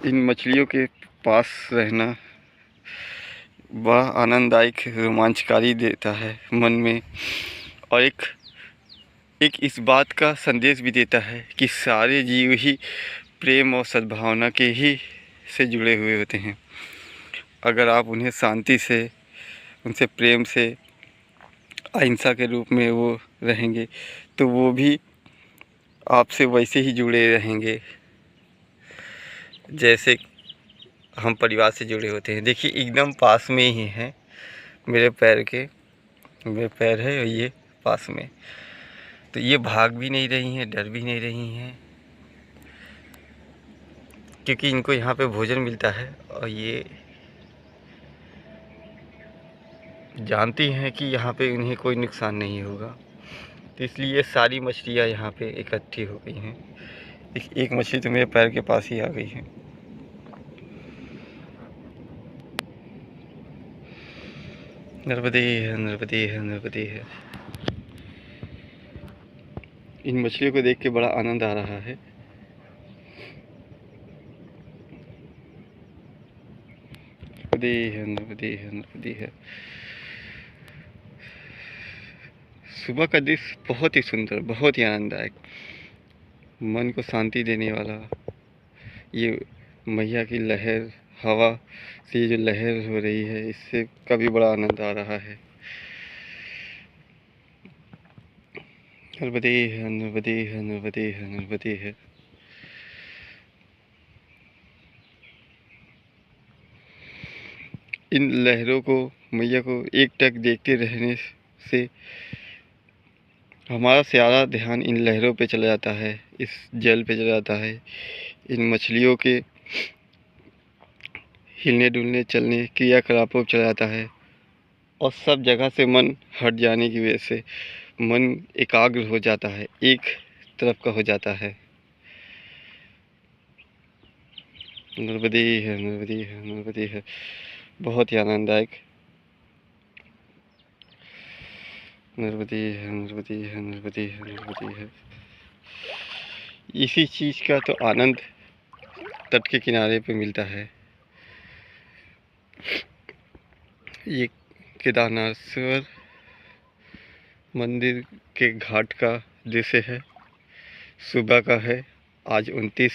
इन मछलियों के पास रहना बड़ा आनंददायक, रोमांचकारी देता है मन में, और एक इस बात का संदेश भी देता है कि सारे जीव ही प्रेम और सद्भावना के ही से जुड़े हुए होते हैं। अगर आप उन्हें शांति से, उनसे प्रेम से, अहिंसा के रूप में वो रहेंगे, तो वो भी आपसे वैसे ही जुड़े रहेंगे जैसे हम परिवार से जुड़े होते हैं। देखिए एकदम पास में ही है मेरे पैर के, मेरे पैर है और ये पास में, तो ये भाग भी नहीं रही हैं, डर भी नहीं रही हैं, क्योंकि इनको यहाँ पे भोजन मिलता है, और ये जानती हैं कि यहाँ पे उन्हें कोई नुकसान नहीं होगा, तो इसलिए ये सारी मछलियाँ यहाँ पे इकट्ठी हो गई हैं। एक मछली तो मेरे पैर के पास ही आ गई है। नर्मदे है, नर्मदे है, नर्मदे है। इन मछलियों को देख के बड़ा आनंद आ रहा है। नर्मदे है, नर्मदे है, नर्मदे है। सुबह का दृश्य बहुत ही सुंदर, बहुत ही आनंददायक, मन को शांति देने वाला। ये मैया की लहर, हवा से जो लहर हो रही है, इससे कभी बड़ा आनंद आ रहा है। नर्मदे है, नर्मदे है, नर्मदे है, नर्मदे है। इन लहरों को, मैया को एकटक देखते रहने से हमारा सारा ध्यान इन लहरों पे चला जाता है, इस जल पे चला जाता है, इन मछलियों के हिलने डुलने, चलने, क्रियाकलापों पे चला जाता है, और सब जगह से मन हट जाने की वजह से मन एकाग्र हो जाता है, एक तरफ का हो जाता है। नर्मदे है, नर्मदे है, नर्मदे है। बहुत ही आनंददायक। नर्मदे है, नर्मदे है, नर्मदे है, नर्मदे है। इसी चीज़ का तो आनंद तट के किनारे पे मिलता है। ये केदारनाथेश्वर मंदिर के घाट का दृश्य है, सुबह का है। आज 29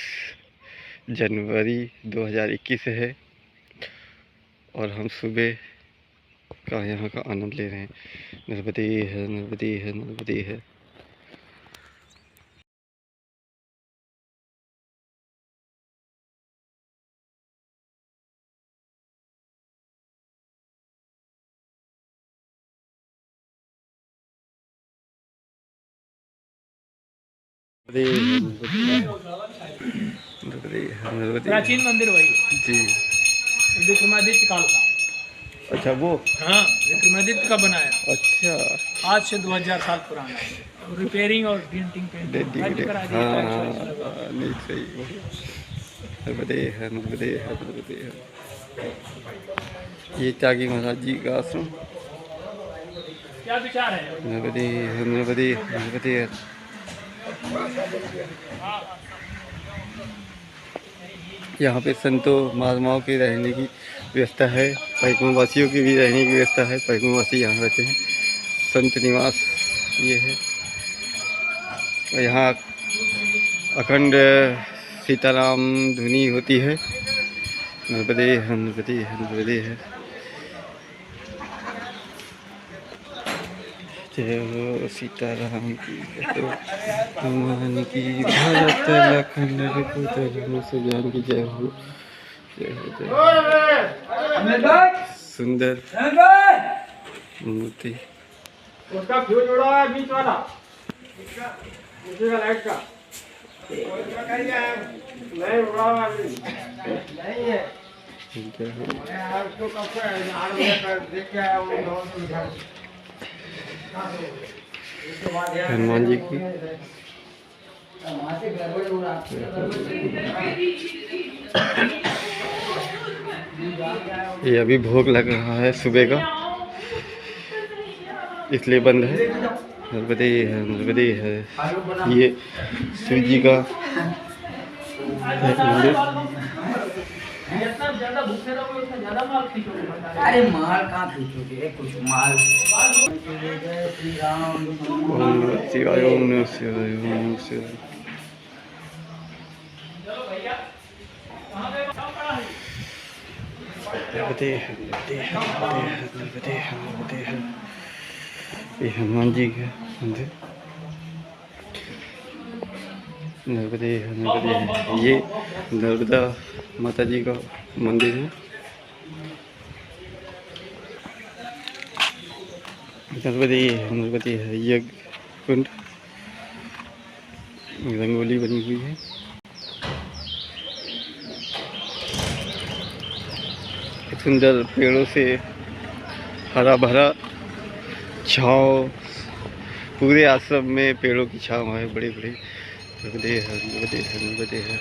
जनवरी 2021 है, और हम सुबह का यहाँ का आनंद ले रहे हैं। नर्मदे है, नर्मदे है, नर्मदे है। नर्मदे है, नर्मदे है, नर्मदे है। प्राचीन मंदिर वही है, जी। विक्रमादित्य काल का। अच्छा, वो। हाँ, विक्रमादित्य का बनाया, अच्छा, आज से 2000 साल पुराना है। रिपेयरिंग और डेंटिंग पेंटिंग भी करा दी है, टाइल्स वाइल्स लगा। हाँ, नहीं सही। नर्मदे है, नर्मदे है, नर्मदे है। ये त्यागी महाराज जी का आश्रम। क्या विचार है? नर्मदे है, नर्मदे है, नर्मदे है। यहाँ पे संतों महात्माओं के रहने की व्यवस्था है, परिक्रमवासियों की भी रहने की व्यवस्था है। परिक्रमवासी यहाँ रहते हैं, संत निवास ये है। और यहाँ अखंड सीताराम धुनी होती है। नर्मदे है, नर्मदे है, नर्मदे है। जय हो सीताराम की, जय हो हनुमान की, भरत लखन रघुबर से जान की, जय हो जय हो जय हो। सुंदर मूर्ति। उसका फ्यूज उड़ा है बीच वाला, उसी का लाइट का नहीं उड़ा हुआ अभी। नहीं है जय हो। उसको कब से 8 बजे कर देख के आया वो बहुत उधर। हनुमान जी की। ये अभी भोग लग रहा है सुबह का, इसलिए बंद है। नर्मदे है ये शिव जी का मंदिर। जितना ज्यादा भूखे रहोगे उतना ज्यादा माल खींचोगे। अरे माल कहाँ खींचोगे, कुछ माल। जय श्री राम। ओम नमः शिवाय, ओम नमः शिवाय, ओम नमः शिवाय। नर्मदे है। ये हनुमान जी का मंदिर। नर्मदे है। ये नर्मदा माता जी का मंदिर है। नर्मदे है। ये कुंड, रंगोली बनी हुई है। सुंदर पेड़ों से हरा भरा छाँव, पूरे आश्रम में पेड़ों की छाँव है, बड़े बड़े। नर्मदे है।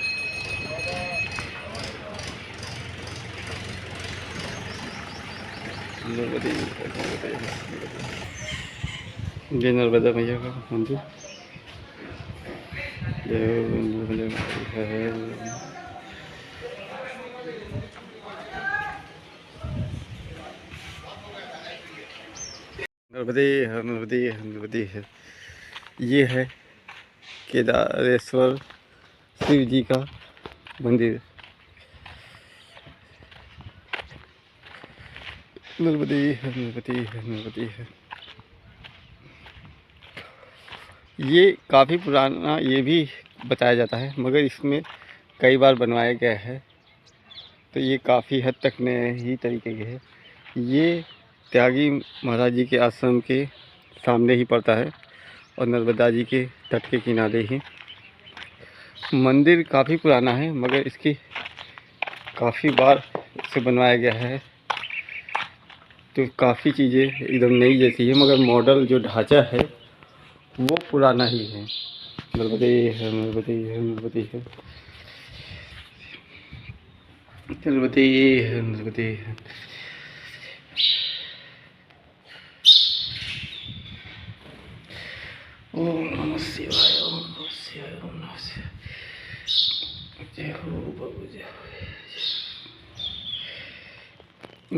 जय नर्मदा मैया का मंदिर। जय हो नर्मदा मैया। नर्मदे है। ये है केदारेश्वर शिव जी का मंदिर। नर्मदे है। ये काफ़ी पुराना ये भी बताया जाता है, मगर इसमें कई बार बनवाया गया है, तो ये काफ़ी हद तक नए ही तरीके के है। ये त्यागी महाराज जी के आश्रम के सामने ही पड़ता है और नर्मदा जी के तट के किनारे ही। मंदिर काफ़ी पुराना है, मगर इसकी काफ़ी बार से बनवाया गया है, तो काफ़ी चीज़ें एकदम नई जैसी है, मगर मॉडल जो ढांचा है वो पुराना ही है। नर्मदे है। ओम नमः शिवाय, ओम नमः शिवाय, ओम नमः शिवाय। जय हो बाबू, जय हो।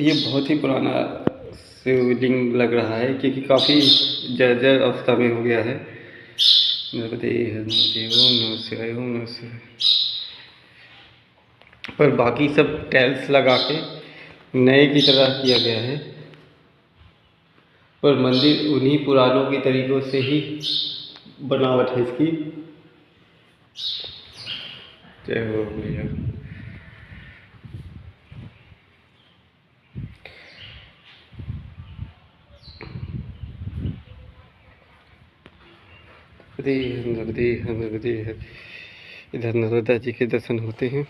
ये बहुत ही पुराना शिवलिंग लग रहा है, क्योंकि काफ़ी जर्जर अवस्था में हो गया है। नर्मदे है। ओम नमः शिवाय, ओम नमः शिवाय। पर बाकी सब टाइल्स लगा के नए की तरह किया गया है, पर मंदिर उन्हीं पुरानों के तरीक़ों से ही बनावट है इसकी। जय हो भैया। नर्मदे है। इधर नर्मदा जी के दर्शन होते हैं।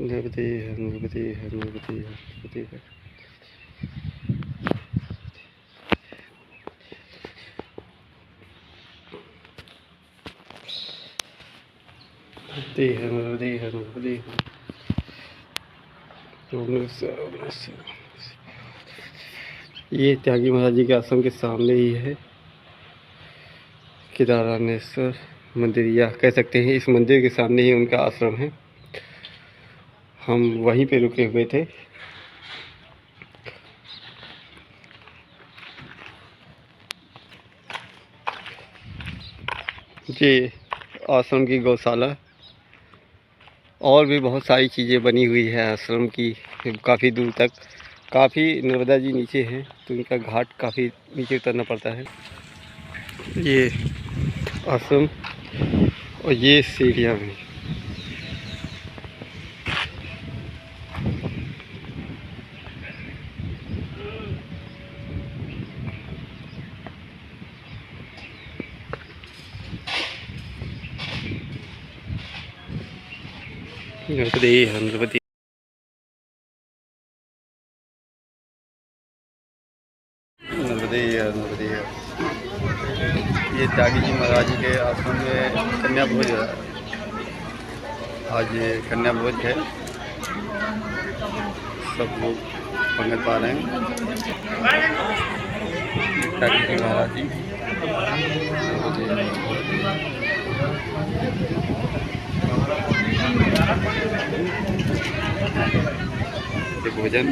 नर्मदे है। नर्मदे है। ये त्यागी महाराज जी के आश्रम के सामने ही है केदारेश्वर मंदिर, या कह सकते हैं इस मंदिर के सामने ही उनका आश्रम है। हम वहीं पे रुके हुए थे। ये आश्रम की गौशाला, और भी बहुत सारी चीज़ें बनी हुई है आश्रम की, काफ़ी दूर तक काफ़ी नर्मदा जी नीचे हैं तो इनका घाट काफ़ी नीचे उतरना पड़ता है। ये आश्रम और ये सीढ़ियाँ भी। गणपति नर्मदे ये त्यागी जी महाराज जी के आश्रम में कन्या भोज है। आज ये कन्या भोज है, सब लोग पंगत पा रहे हैं। त्यागी जी महाराज जी भोजन